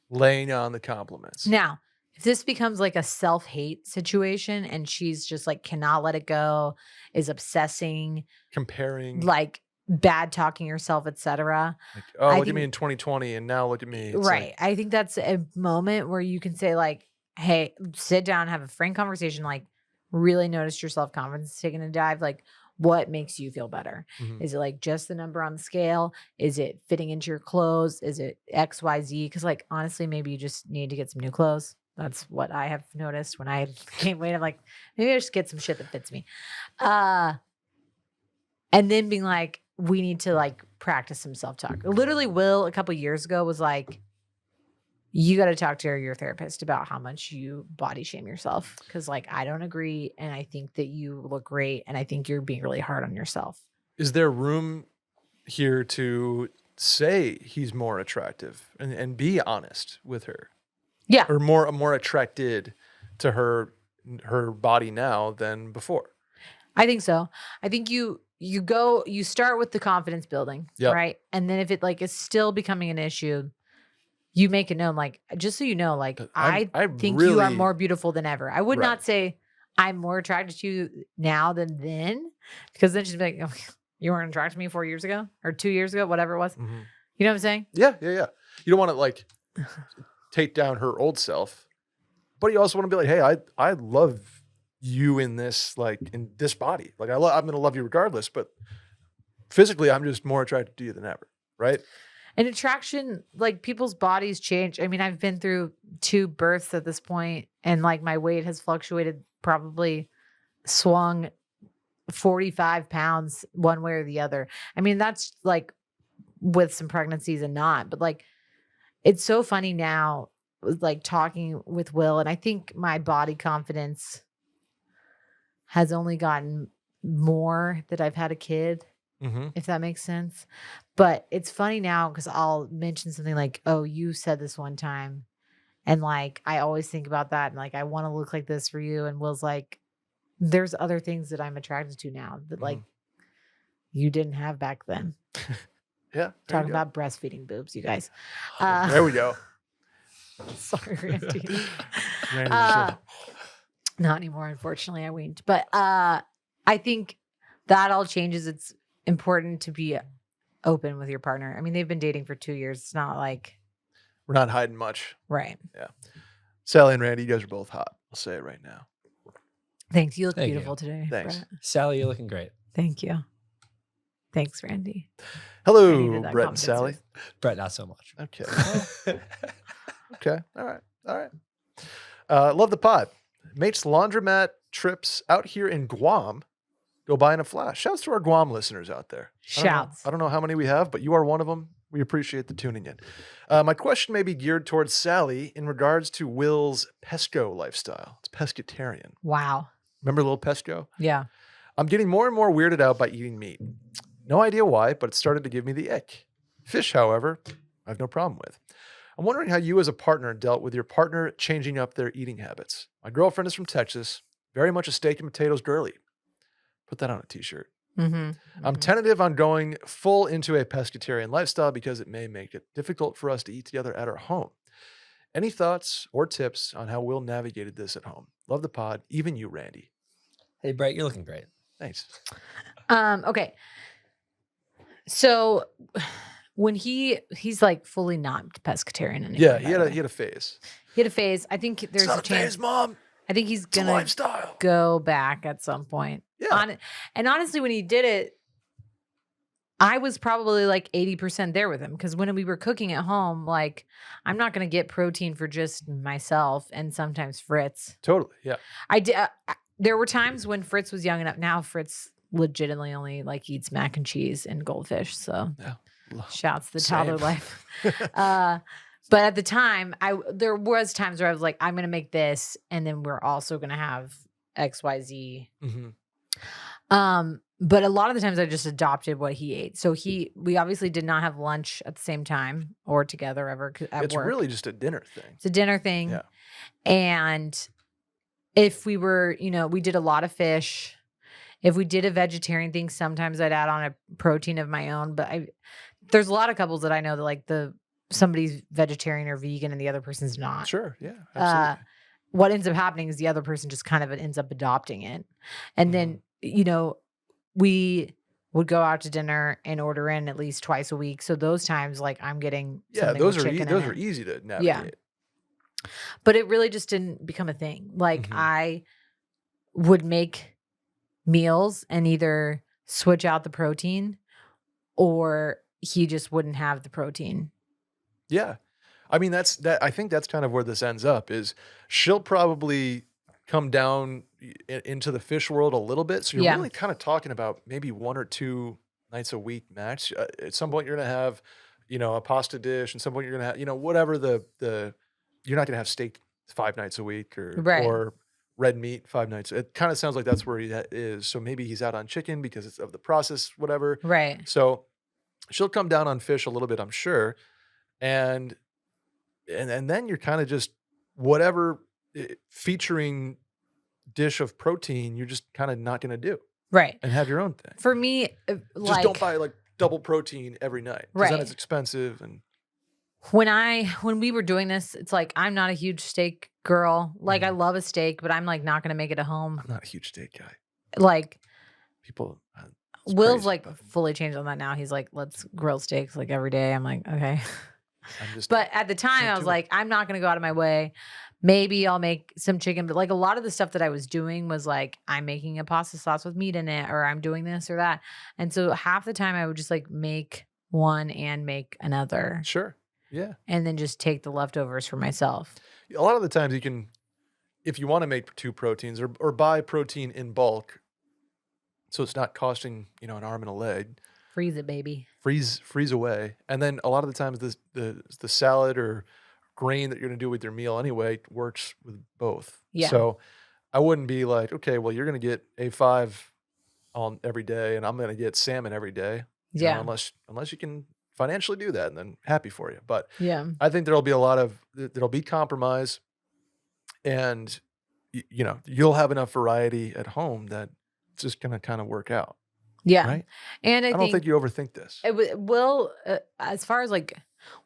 laying on the compliments. now. If this becomes like a self-hate situation and she's just like cannot let it go, is obsessing, Comparing, like bad talking herself, etc. like, oh, I look at me think- in 2020, and now look at me. It's Right. like, I think that's a moment where you can say like, hey, sit down, have a frank conversation, like really notice your self-confidence taking a dive. Like, what makes you feel better? mhm. Is it like just the number on the scale? Is it fitting into your clothes? Is it XYZ? Because like honestly, maybe you just need to get some new clothes. That's what I have noticed when I gain weight. I'm like, maybe I just get some shit that fits me. And then being like, we need to like practice some self-talk. Literally, Will a couple years ago was like, you got to talk to your therapist about how much you body shame yourself. Cause like, I don't agree. And I think that you look great. And I think you're being really hard on yourself. Is there room here to say he's more attractive and be honest with her, Yeah. or more attracted to her body now than before? I think so. I think you start with the confidence building, Yep. right? And then if it like is still becoming an issue, you make it known, like, just so you know, like, I think you are really- more beautiful than ever. I would Right. not say I'm more attracted to you now than then, because then she'd be like, oh, you weren't attracted to me 4 years ago or 2 years ago, whatever it was. Mhm. You know what I'm saying? Yeah. You don't want to like take down her old self, but you also want to be like, hey, I love you in this, like in this body. Like I'm going to love you regardless, but physically I'm just more attracted to you than ever. Right. And attraction, like people's bodies change. I mean, I've been through 2 births at this point, and like my weight has fluctuated, probably swung 45 pounds one way or the other. I mean, that's like with some pregnancies and not, but like it's so funny now, like talking with Will, and I think my body confidence has only gotten more that I've had a kid, Mm-hmm. if that makes sense. But it's funny now because I'll mention something like, oh, you said this one time. And like, I always think about that. And like, I want to look like this for you. And Will's like, there's other things that I'm attracted to now that like you didn't have back then. Yeah. Talking about breastfeeding boobs, you guys. There we go. Sorry, Randy. Randy was Not anymore, unfortunately. I weaned. But I think that all changes. It's important to be open with your partner. I mean, they've been dating for 2 years. It's not like we're not hiding much. right. Sally and Randy, you guys are both hot. I'll say it right now. Thanks. You look Thank you. beautiful today. Thanks. Brett. Sally, you're looking great. Thank you. Thanks, Randy. I Hello, needed that Brett and confidence Sally. boost. Brett, not so much. Okay. Okay. All right. Love the pod. Mate's laundromat trips out here in Guam go by in a flash. Shouts to our Guam listeners out there. Shouts. I don't know how many we have, but you are one of them. We appreciate the tuning in. My question may be geared towards Sally in regards to Will's pesco lifestyle. It's pescatarian. Wow. Remember little pesco? Yeah. I'm getting more and more weirded out by eating meat. No idea why, but it started to give me the ick. Fish, however, I have no problem with. I'm wondering how you as a partner dealt with your partner changing up their eating habits. My girlfriend is from Texas, very much a steak and potatoes girly. Put that on a t-shirt. Mm-hmm. I'm tentative on going full into a pescatarian lifestyle because it may make it difficult for us to eat together at our home. Any thoughts or tips on how Will navigated this at home? Love the pod, even you, Randy. Hey, Brett, you're looking great. Thanks. Okay. So when he's like fully not pescatarian anymore. Yeah, by he the way. had a phase. He had a phase. I think there's It's not a chance. phase, Mom. I think he's It's a gonna lifestyle. go back at some point. Yeah. And honestly, when he did it, I was probably like 80% there with him, because when we were cooking at home, like I'm not going to get protein for just myself and sometimes Fritz. Totally. Yeah. I did. There were times when Fritz was young enough. Now Fritz legitimately only like eats mac and cheese and goldfish. So Yeah. shouts the Same. toddler life. But at the time, there was times where I was like, I'm going to make this, and then we're also going to have XYZ. Mm-hmm. but a lot of the times I just adopted what he ate. So we obviously did not have lunch at the same time or together ever at It's work. really just a dinner thing. It's a dinner thing. Yeah. And if we were, we did a lot of fish. If we did a vegetarian thing, sometimes I'd add on a protein of my own. But there's a lot of couples that I know that like somebody's vegetarian or vegan and the other person's not. Sure. Yeah. Absolutely. What ends up happening is the other person just kind of ends up adopting it. And then, we would go out to dinner and order in at least twice a week. So those times, like I'm getting something those with are chicken in those it. are easy to navigate. Yeah. But it really just didn't become a thing. Like I would make meals and either switch out the protein or he just wouldn't have the protein. Yeah. I mean, I think that's kind of where this ends up is she'll probably come down into the fish world a little bit. So you're really kind of talking about maybe 1 or 2 nights a week max. At some point you're going to have, a pasta dish, and some point you're going to have, whatever you're not going to have steak 5 nights a week or red meat 5 nights. It kind of sounds like that's where he is. So maybe he's out on chicken because it's of the process, whatever. Right. So she'll come down on fish a little bit, I'm sure. And then you're kind of just whatever featuring dish of protein, you're just kind of not going to do. Right. And have your own thing. For me, just don't buy like double protein every night. Because then it's expensive. And when we were doing this, it's like, I'm not a huge steak girl. Like I love a steak, but I'm like not going to make it at home. I'm not a huge steak guy. Like people, Will's like fully changed on that now. He's like, let's grill steaks like every day. I'm like, okay. But at the time I was like, I'm not going to go out of my way. Maybe I'll make some chicken. But like a lot of the stuff that I was doing was like, I'm making a pasta sauce with meat in it, or I'm doing this or that. And so half the time I would just like make one and make another. Sure. Yeah. And then just take the leftovers for myself. A lot of the times you can, if you want to make 2 proteins or buy protein in bulk, so it's not costing, an arm and a leg. Freeze it, baby. Freeze away. And then a lot of the times the salad or grain that you're going to do with your meal anyway works with both. Yeah. So I wouldn't be like, okay, well, you're going to get A5 on every day and I'm going to get salmon every day. Yeah. Unless you can financially do that, and then happy for you. But yeah, I think there'll be compromise, and you'll have enough variety at home that it's just going to kind of work out. Yeah. Right. And I don't think you overthink this. Will, as far as like,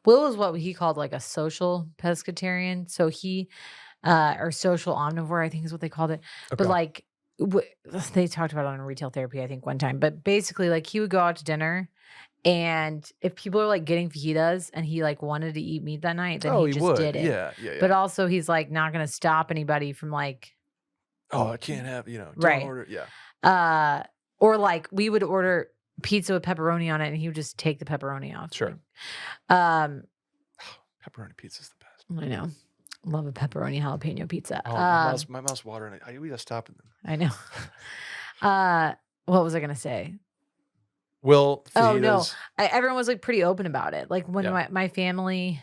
Will is what he called like a social pescatarian. So he, or social omnivore, I think is what they called it. Okay. But like, they talked about it on retail therapy, I think one time, but basically like he would go out to dinner, and if people are like getting fajitas and he like wanted to eat meat that night, then he just did it. Yeah. But also he's like not going to stop anybody from like, I can't have, don't right. order. Yeah. Or like we would order pizza with pepperoni on it, and he would just take the pepperoni off. Sure. Pepperoni pizza is the best. I know. Love a pepperoni jalapeno pizza. Oh, my mouth's watering. We gotta stop it. I know. What was I gonna say? Will fajitas. Oh no, everyone was like pretty open about it. Like when my family,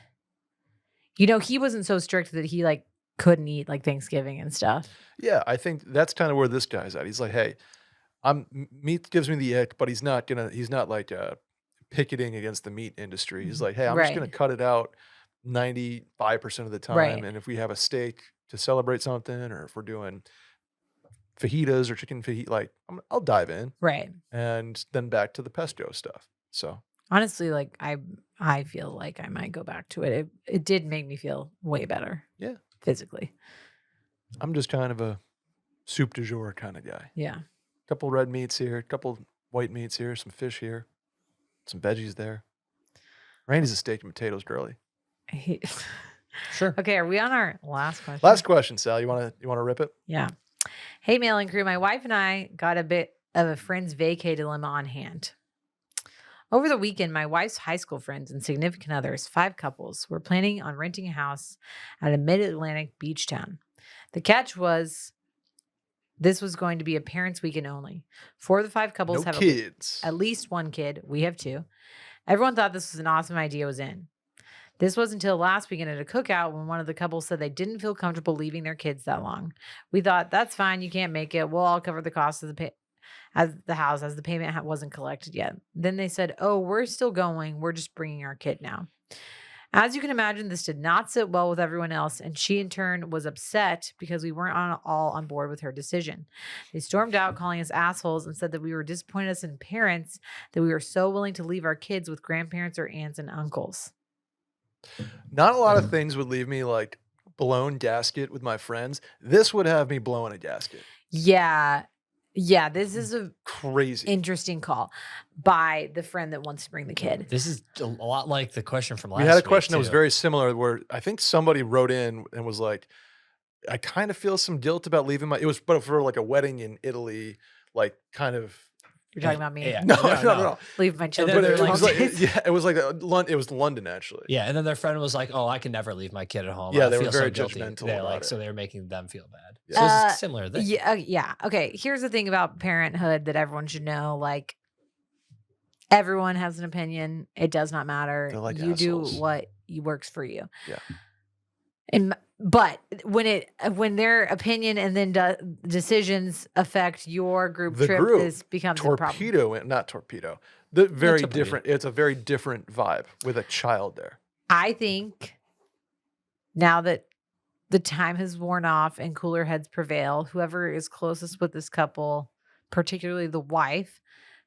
he wasn't so strict that he like couldn't eat like Thanksgiving and stuff. Yeah, I think that's kind of where this guy's at. He's like, hey, meat gives me the ick, but he's not like picketing against the meat industry. He's like, hey, I'm just gonna cut it out 95% of the time. Right. And if we have a steak to celebrate something, or if we're doing fajitas or chicken fajita, like I'll dive in. Right. And then back to the pesto stuff. So honestly, like I feel like I might go back to it. It did make me feel way better. Yeah. Physically. I'm just kind of a soup du jour kind of guy. Yeah. Couple red meats here, couple white meats here, some fish here, some veggies there. Randy's a steak and potatoes girly. Sure. Okay, are we on our last question? Last question, Sal. You want to rip it? Yeah. Hey, mailing crew. My wife and I got a bit of a friend's vacay dilemma on hand. Over the weekend, my wife's high school friends and significant others, 5 couples, were planning on renting a house at a mid-Atlantic beach town. The catch was this was going to be a parents' weekend only. 4 of the 5 couples have kids. At least 1 kid. We have 2. Everyone thought this was an awesome idea, was in. This was until last weekend at a cookout when one of the couples said they didn't feel comfortable leaving their kids that long. We thought, that's fine. You can't make it. We'll all cover the cost of the as the house, as the payment wasn't collected yet. Then they said, oh, we're still going. We're just bringing our kid now. As you can imagine, this did not sit well with everyone else, and she in turn was upset because we weren't all on board with her decision. They stormed out, calling us assholes, and said that we were disappointed as in parents that we were so willing to leave our kids with grandparents or aunts and uncles. Not a lot of things would leave me like blown gasket with my friends. This would have me blowing a gasket. Yeah. Yeah, this is a Crazy. interesting call by the friend that wants to bring the kid. This is a lot like the question from last We had a week, question that was too. very similar where I think somebody wrote in and was like, I kind of feel some guilt about leaving it was but for like a wedding in Italy, like kind of. You're talking about me? Yeah. No. Leave my then children. they're It like- was like, it was like it was London actually. Yeah, and then their friend was like, "Oh, I can never leave my kid at home." Yeah, I they were feel very so guilty." judgmental They're about like, it. so they're making them feel bad. Yeah. So it's a similar thing. Yeah. Okay. Here's the thing about parenthood that everyone should know. Like, everyone has an opinion. It does not matter. They're like you assholes. do what works for you. Yeah. But when their opinion and then decisions affect your group The trip, group, this becomes a problem. Not torpedo. The very torpedo. different. It's a very different vibe with a child there. I think now that the time has worn off and cooler heads prevail, whoever is closest with this couple, particularly the wife,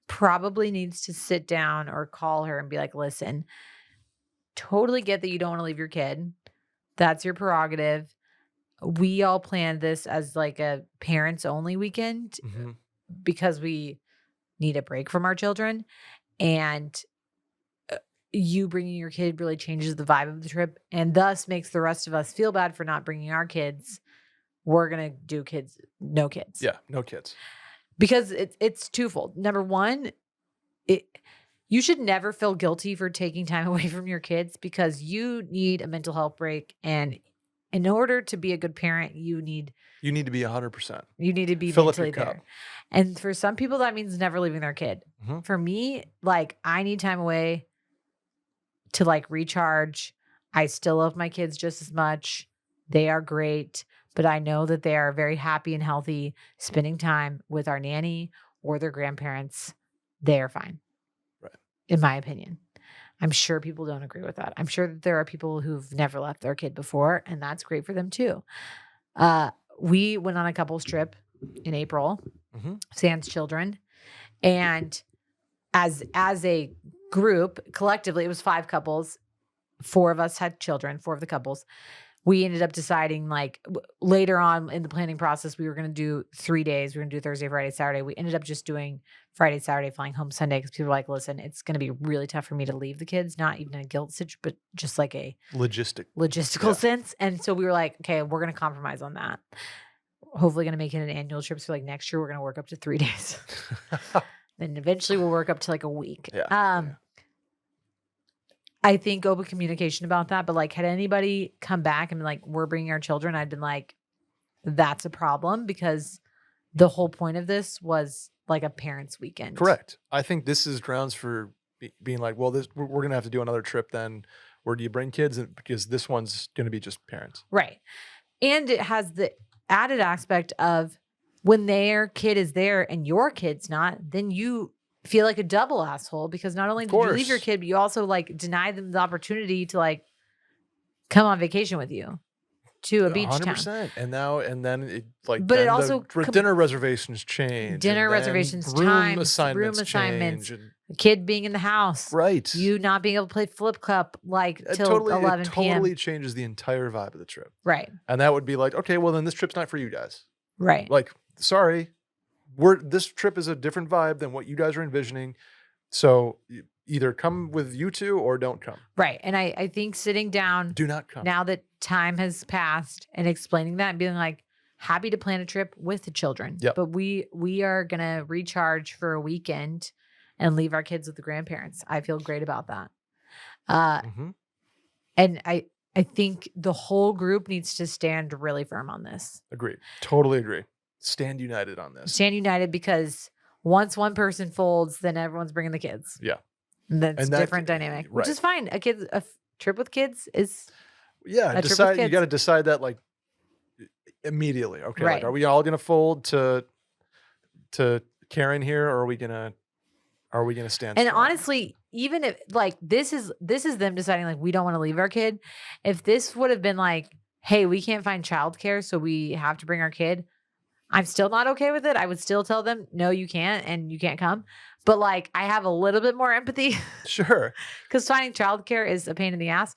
probably needs to sit down or call her and be like, listen, totally get that you don't want to leave your kid. That's your prerogative. We all planned this as like a parents only weekend Mhm. because we need a break from our children. And you bringing your kid really changes the vibe of the trip and thus makes the rest of us feel bad for not bringing our kids. We're going to do no kids. Yeah, no kids. Because it's twofold. Number one, you should never feel guilty for taking time away from your kids because you need a mental health break. And in order to be a good parent, you need You need to be 100%. you need to be Fill up your mentally cup. there. And for some people, that means never leaving their kid. Mhm. For me, like I need time away to like recharge. I still love my kids just as much. They are great, but I know that they are very happy and healthy spending time with our nanny or their grandparents. They are fine. Right. In my opinion. I'm sure people don't agree with that. I'm sure that there are people who've never left their kid before, and that's great for them too. We went on a couples trip in April, Mhm. Sans children, and as a group, collectively, it was 5 couples. 4 of us had children, 4 of the couples. We ended up deciding like later on in the planning process, we were going to do 3 days. We were going to do Thursday, Friday, Saturday. We ended up just doing Friday, Saturday, flying home Sunday because people were like, listen, it's going to be really tough for me to leave the kids, not even in a guilt situation, but just like a logistical Yeah. sense. And so we were like, okay, we're going to compromise on that. Hopefully going to make it an annual trip. So like next year, we're going to work up to 3 days. Then eventually we'll work up to like a week. Yeah. I think open communication about that, but like, had anybody come back and been like, we're bringing our children, I'd been like, that's a problem because the whole point of this was like a parents' weekend. Correct. I think this is grounds for being like, well, we're going to have to do another trip then. Where do you bring kids? Because this one's going to be just parents. Right. And it has the added aspect of when their kid is there and your kid's not, then you feel like a double asshole because not only did you leave your course. kid, but you also like deny them the opportunity to like come on vacation with you to a beach town. 100%. And then it like, But it then also dinner reservations change. Dinner and then reservations, room times, assignments, room assignments, change, and- The kid being in the house, right. you not being able to play flip cup like It till totally, 11 it p.m. totally changes the entire vibe of the trip. Right. And that would be like, okay, well then this trip's not for you guys. Right. Like, sorry, this trip is a different vibe than what you guys are envisioning. So either come with you two or don't come. Right. And I think sitting down Do not come. now that time has passed and explaining that and being like, happy to plan a trip with the children. Yep. But we are gonna recharge for a weekend and leave our kids with the grandparents. I feel great about that. Mhm. And I think the whole group needs to stand really firm on this. Agree. Totally agree. Stand united on this. Stand united because once one person folds, then everyone's bringing the kids. Yeah. And that's And that- different dynamic, which right. is fine. A trip with kids is Yeah, A trip with decide. You kids. got to decide that like immediately. Okay, Right. like, are we all going to fold to caring here, or are we gonna stand? And strong? honestly, even if like this is them deciding like we don't want to leave our kid. If this would have been like, hey, we can't find childcare, so we have to bring our kid, I'm still not okay with it. I would still tell them, no, you can't, and you can't come. But like, I have a little bit more empathy Sure. because finding childcare is a pain in the ass.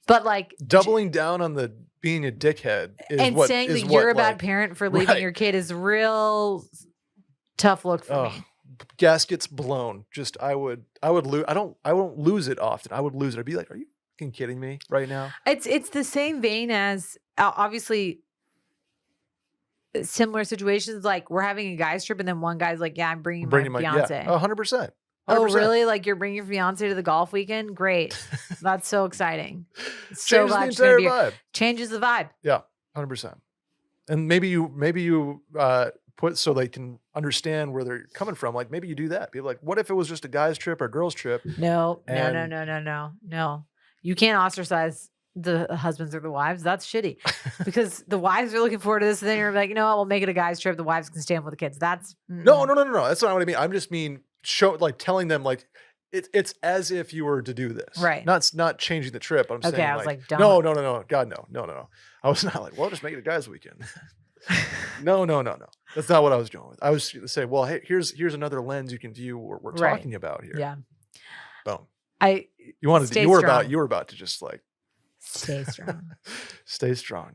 But like Doubling down on the being a dickhead is and what saying is that what, you're a bad like, parent for leaving right. your kid is real tough look for me. Gaskets blown. Just I would lose. I won't lose it often. I would lose it. I'd be like, are you fucking kidding me right now? It's the same vein as obviously similar situations. Like we're having a guys trip and then one guy's like, yeah, I'm bringing my fiance. Yeah, 100%. Oh, really? Like you're bringing your fiance to the golf weekend? Great. That's so exciting. So Changes the glad entire she's gonna be vibe. changes the vibe. Yeah, 100%. And maybe you put so they can understand where they're coming from. Like maybe you do that. Be like, what if it was just a guy's trip or a girl's trip? No. And- No. You can't ostracise the husbands or the wives. That's shitty. Because the wives are looking forward to this, and then you're like, you know what, we'll make it a guy's trip. The wives can stand with the kids. That's No. That's not what I mean. I'm just telling them like it's as if you were to do this. Right. Not changing the trip. I'm Okay, saying I was like, don't. no. God, no. I was not like, well, just make it a guys' weekend. No. That's not what I was going with. I was going to say, well, hey, here's another lens you can view what we're Right. talking about here. Yeah. Boom. You You were about to just like stay strong. stay strong.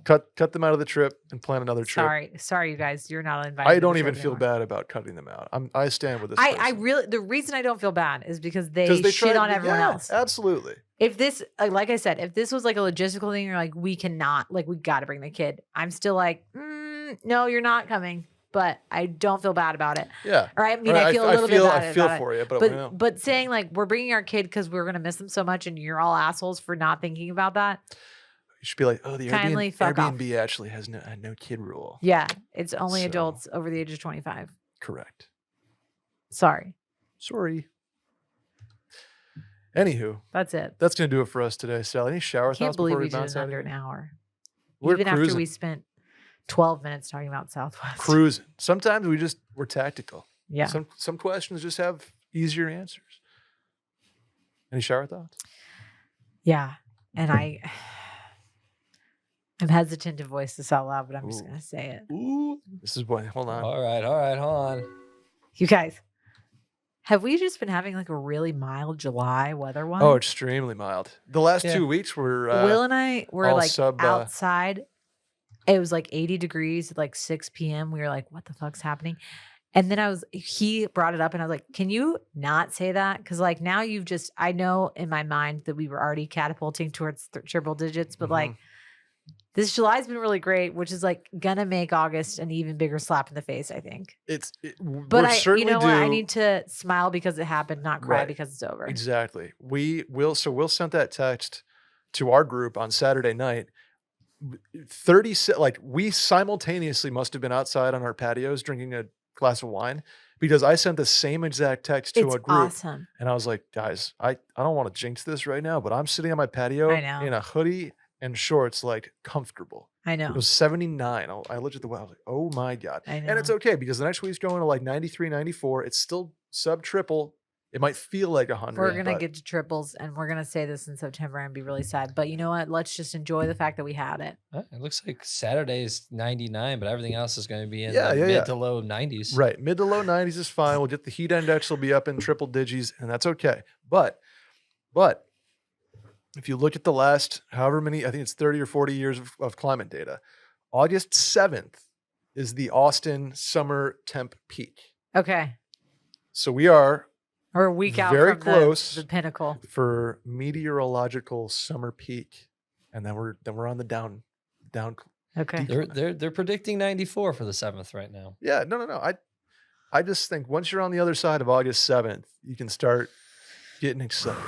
Cut them out of the trip and plan another trip. Sorry, you guys. You're not invited. I to don't the even trip feel anymore. bad about cutting them out. I stand with this. I really the reason I don't feel bad is because they because shit on everyone else. Absolutely. If this, like I said, if this was like a logistical thing, you're like, we cannot, like, we got to bring the kid. I'm still like, no, you're not coming. But I don't feel bad about it. Yeah. Or I mean, I feel a little bit bad I feel about for you, it. But saying like we're bringing our kid because we're gonna miss them so much, and you're all assholes for not thinking about that. You should be like, oh, the Kindly fuck off. Airbnb actually has no kid rule. Yeah, it's only So- adults over the age of 25. Correct. Sorry, Anywho, that's it. that's gonna do it for us today, Sally. Any shower I can't thoughts believe before we we did bounce it out? under of an here? hour. We're Even cruising. after we spent 12 minutes talking about Southwest. Cruising. Sometimes we're tactical. Yeah. Some questions just have easier answers. Any shower thoughts? Yeah. And I'm hesitant to voice this out loud, but I'm just Ooh. going to say it. Ooh. This is what. Hold on. All right, hold on. You guys, have we just been having like a really mild July weather-wise? Oh, extremely mild. The last 2 weeks were. Will and I were all like sub, outside. It was like 80 degrees at like 6 p.m. We were like, what the fuck's happening? And then he brought it up and I was like, can you not say that? Because like now I know in my mind that we were already catapulting towards triple digits, but like this July's been really great, which is like gonna make August an even bigger slap in the face, I think. But you know what? I need to smile because it happened, not cry Right. because it's over. Exactly. Will sent that text to our group on Saturday night. 30 like we simultaneously must have been outside on our patios drinking a glass of wine because I sent the same exact text to It's a group awesome. and I was like, guys, I don't want to jinx this right now, but I'm sitting on my patio I know. in a hoodie and shorts, like comfortable. I know. It was 79. I looked at the weather, I was like, oh my God. I know. And it's okay because the next week's going to like 93, 94. It's still sub triple. It might feel like 100. We're going to but get to triples and we're going to say this in September and be really sad. But you know what? Let's just enjoy the fact that we had it. It looks like Saturday is 99, but everything else is going to be in Yeah, the yeah, mid yeah. to low 90s. Right. Mid to low 90s is fine. We'll get the heat index will be up in triple digits, and that's okay. But if you look at the last however many, I think it's 30 or 40 years of climate data, August 7th is the Austin summer temp peak. Okay. So we are Or a week out very from close the pinnacle. for meteorological summer peak. And then we're on the down. Okay. They're predicting 94 for the 7th right now. Yeah, no. I just think once you're on the other side of August 7th, you can start getting excited.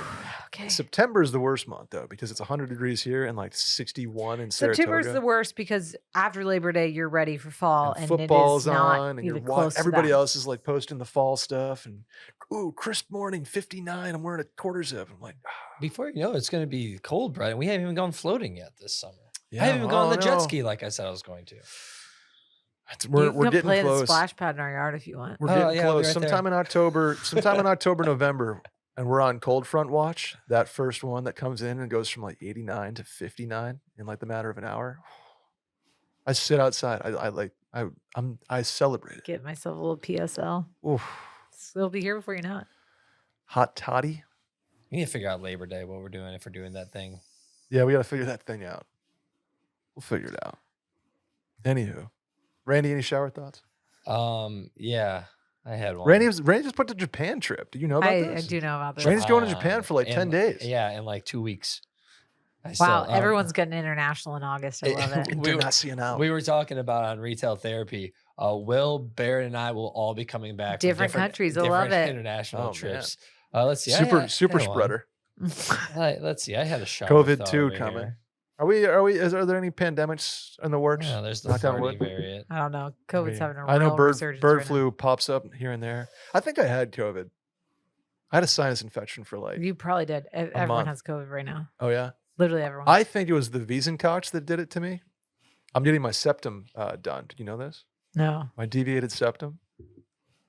Okay. September is the worst month though, because it's 100 degrees here and like 61 in Saratoga. September's the worst because after Labor Day, you're ready for fall, and football's it is not on, and even you're close to everybody that. else is like posting the fall stuff, and ooh, crisp morning, 59. I'm wearing a quarter zip. I'm like, Before you know it, it's going to be cold, Brett. And we haven't even gone floating yet this summer. yeah, I haven't even gone on the jet no. ski like I said I was going to. We're you can getting play in the close. splash pad in our yard if you want. We're Oh, getting yeah, I'll be close. right Sometime in October, November, and we're on cold front watch. That first one that comes in and goes from like 89 to 59 in like the matter of an hour. I sit outside. I celebrate it. Get myself a little PSL. Oof. It'll be here before you know it. Hot toddy. We need to figure out Labor Day what we're doing if we're doing that thing. Yeah, we got to figure that thing out. We'll figure it out. Anywho, Randy, any shower thoughts? Yeah, I had one. Randy just put the Japan trip. Do you know about I this? do know about this. Randy's going to Japan for like 10 days. Yeah, in like 2 weeks. Wow, everyone's getting international in August. I love it. And do not see an out. We were talking about on retail therapy. Will, Barrett, and I will all be coming back. from Different countries. I love different it. International Oh, trips. Let's see. Super I had one. spreader. Let's see. I had a shot. COVID too coming. Are there any pandemics in the works? Yeah, there's the Knock on 30 wood. variant. I don't know. COVID's having a real I know resurgence bird right flu pops up here and there. I think I had COVID. I had a sinus infection for now. like. You probably did. Everyone month. has COVID right now. Oh yeah. Literally everyone. I think it was the Wiesenkox that did it to me. I'm getting my septum done. Did you know this? No. My deviated septum.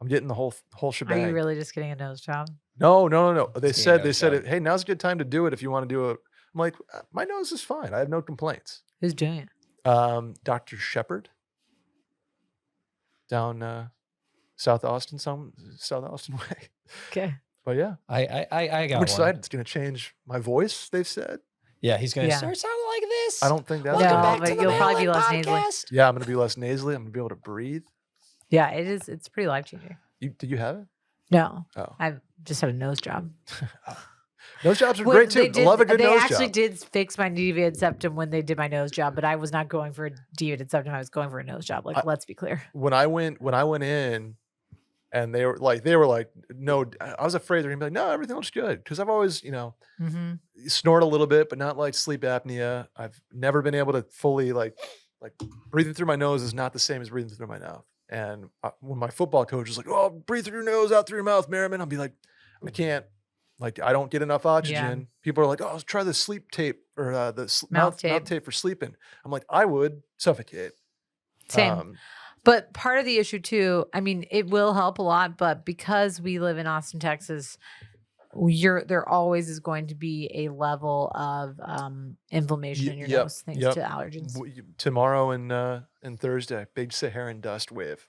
I'm getting the whole Are shebang. you really just getting a nose job? No. They It's said getting a nose job. hey, now's a good time to do it if you want to do it. I'm like, my nose is fine. I have no complaints. Who's doing it? Dr. Shepard down South Austin way. Okay. But yeah, I got I'm one. excited. It's going to change my voice, they've said. Yeah, he's going to Yeah. start sounding like this. I don't think that's No, gonna Welcome back but to the you'll probably be Mail-In less nasally. Podcast. Yeah, I'm going to be less nasally. I'm going to be able to breathe. Yeah, it is. It's pretty life changing. Did you have it? No, Oh. I've just had a nose job. Nose jobs are Well, great too. they did- Love a good they nose actually job. did fix my deviated septum when they did my nose job, but I was not going for a deviated septum. I was going for a nose job. Like, let's be clear. When I went in, and they were like, no. I was afraid they're gonna be like, no, everything looks good, because I've always, Mm-hmm. snort a little bit, but not like sleep apnea. I've never been able to fully like breathing through my nose is not the same as breathing through my mouth. And when my football coach is like, "Oh, breathe through your nose, out through your mouth, Merriman," I'll be like, "I can't. Like, I don't get enough oxygen." People are like, "Oh, let's try the sleep tape or the mouth tape for sleeping." I'm like, I would suffocate. Same. But part of the issue too, I mean, it will help a lot, but because we live in Austin, Texas, there always is going to be a level of inflammation in your nose thanks to allergens. Tomorrow and Thursday, big Saharan dust wave.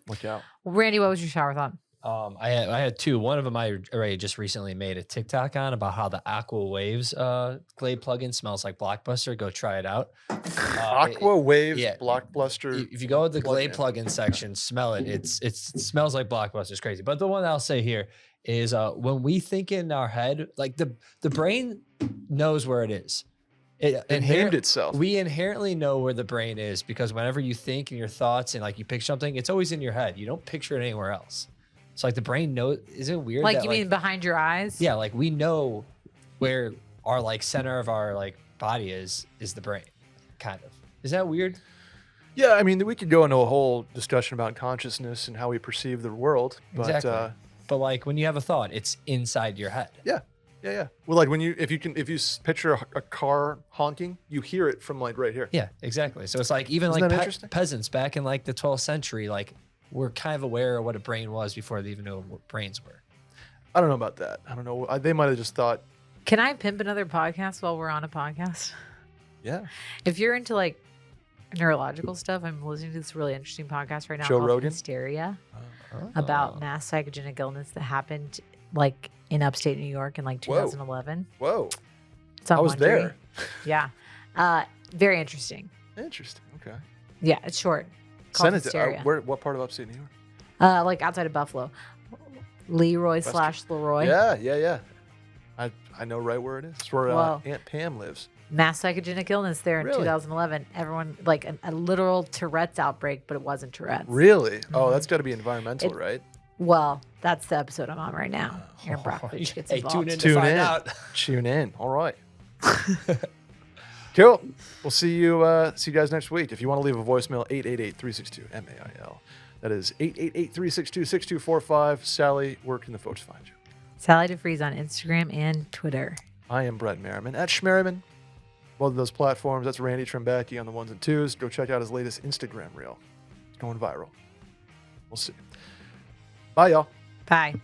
Look out. Randy, what was your shower thought? I had two. One of them I already just recently made a TikTok on about how the Aqua Waves Glade plugin smells like Blockbuster. Go try it out. Aqua Waves yeah. Blockbuster. If you go to the Glade plugin. plugin section, smell it. It smells like Blockbuster. It's crazy. But the one I'll say here is when we think in our head, like the brain knows where it is. It named itself. We inherently know where the brain is because whenever you think in your thoughts and like you picture something, it's always in your head. You don't picture it anywhere else. So like the brain knows. Is it weird? Like that, you mean behind your eyes? Yeah, like we know where our like center of our like body is the brain, kind of. Is that weird? Yeah, I mean, we could go into a whole discussion about consciousness and how we perceive the world. But, Exactly. But like when you have a thought, it's inside your head. Yeah. Well, like if you picture a car honking, you hear it from like right here. Yeah, exactly. So it's like even Isn't like that interesting? peasants back in like the 12th century, like we're kind of aware of what a brain was before they even knew what brains were. I don't know about that. I don't know. They might have just thought, Can I pimp another podcast while we're on a podcast? yeah. If you're into like neurological stuff, I'm listening to this really interesting podcast right now Joe called Rogan? Hysteria about mass psychogenic illness that happened like in upstate New York in like 2011. Whoa. It's on I was Wondery. there. Yeah. Very interesting. Interesting. Okay. Yeah, it's short. Called Send it to Hysteria. what part of upstate New York? Like outside of Buffalo. Leroy / Leroy. Yeah. I know right where it is. It's where Wow. Aunt Pam lives. Mass psychogenic illness there in Really? 2011. Everyone like a literal Tourette's outbreak, but it wasn't Tourette's. Really? Oh, Mhm. that's got to be environmental, right? Well, that's the episode I'm on right now. Aaron Brockovich gets Hey, involved. tune in to Tune find in. out. Tune in. All right. Cool. We'll see you guys next week. If you want to leave a voicemail, 888-362-MAIL. That is 888-362-6245. Sally, where can the folks find you? Sally deFries on Instagram and Twitter. I am Brett Merriman at Schmerriman. Both of those platforms. That's Randy Trembacki on the ones and twos. Go check out his latest Instagram reel. It's going viral. We'll see. Bye, y'all. Bye.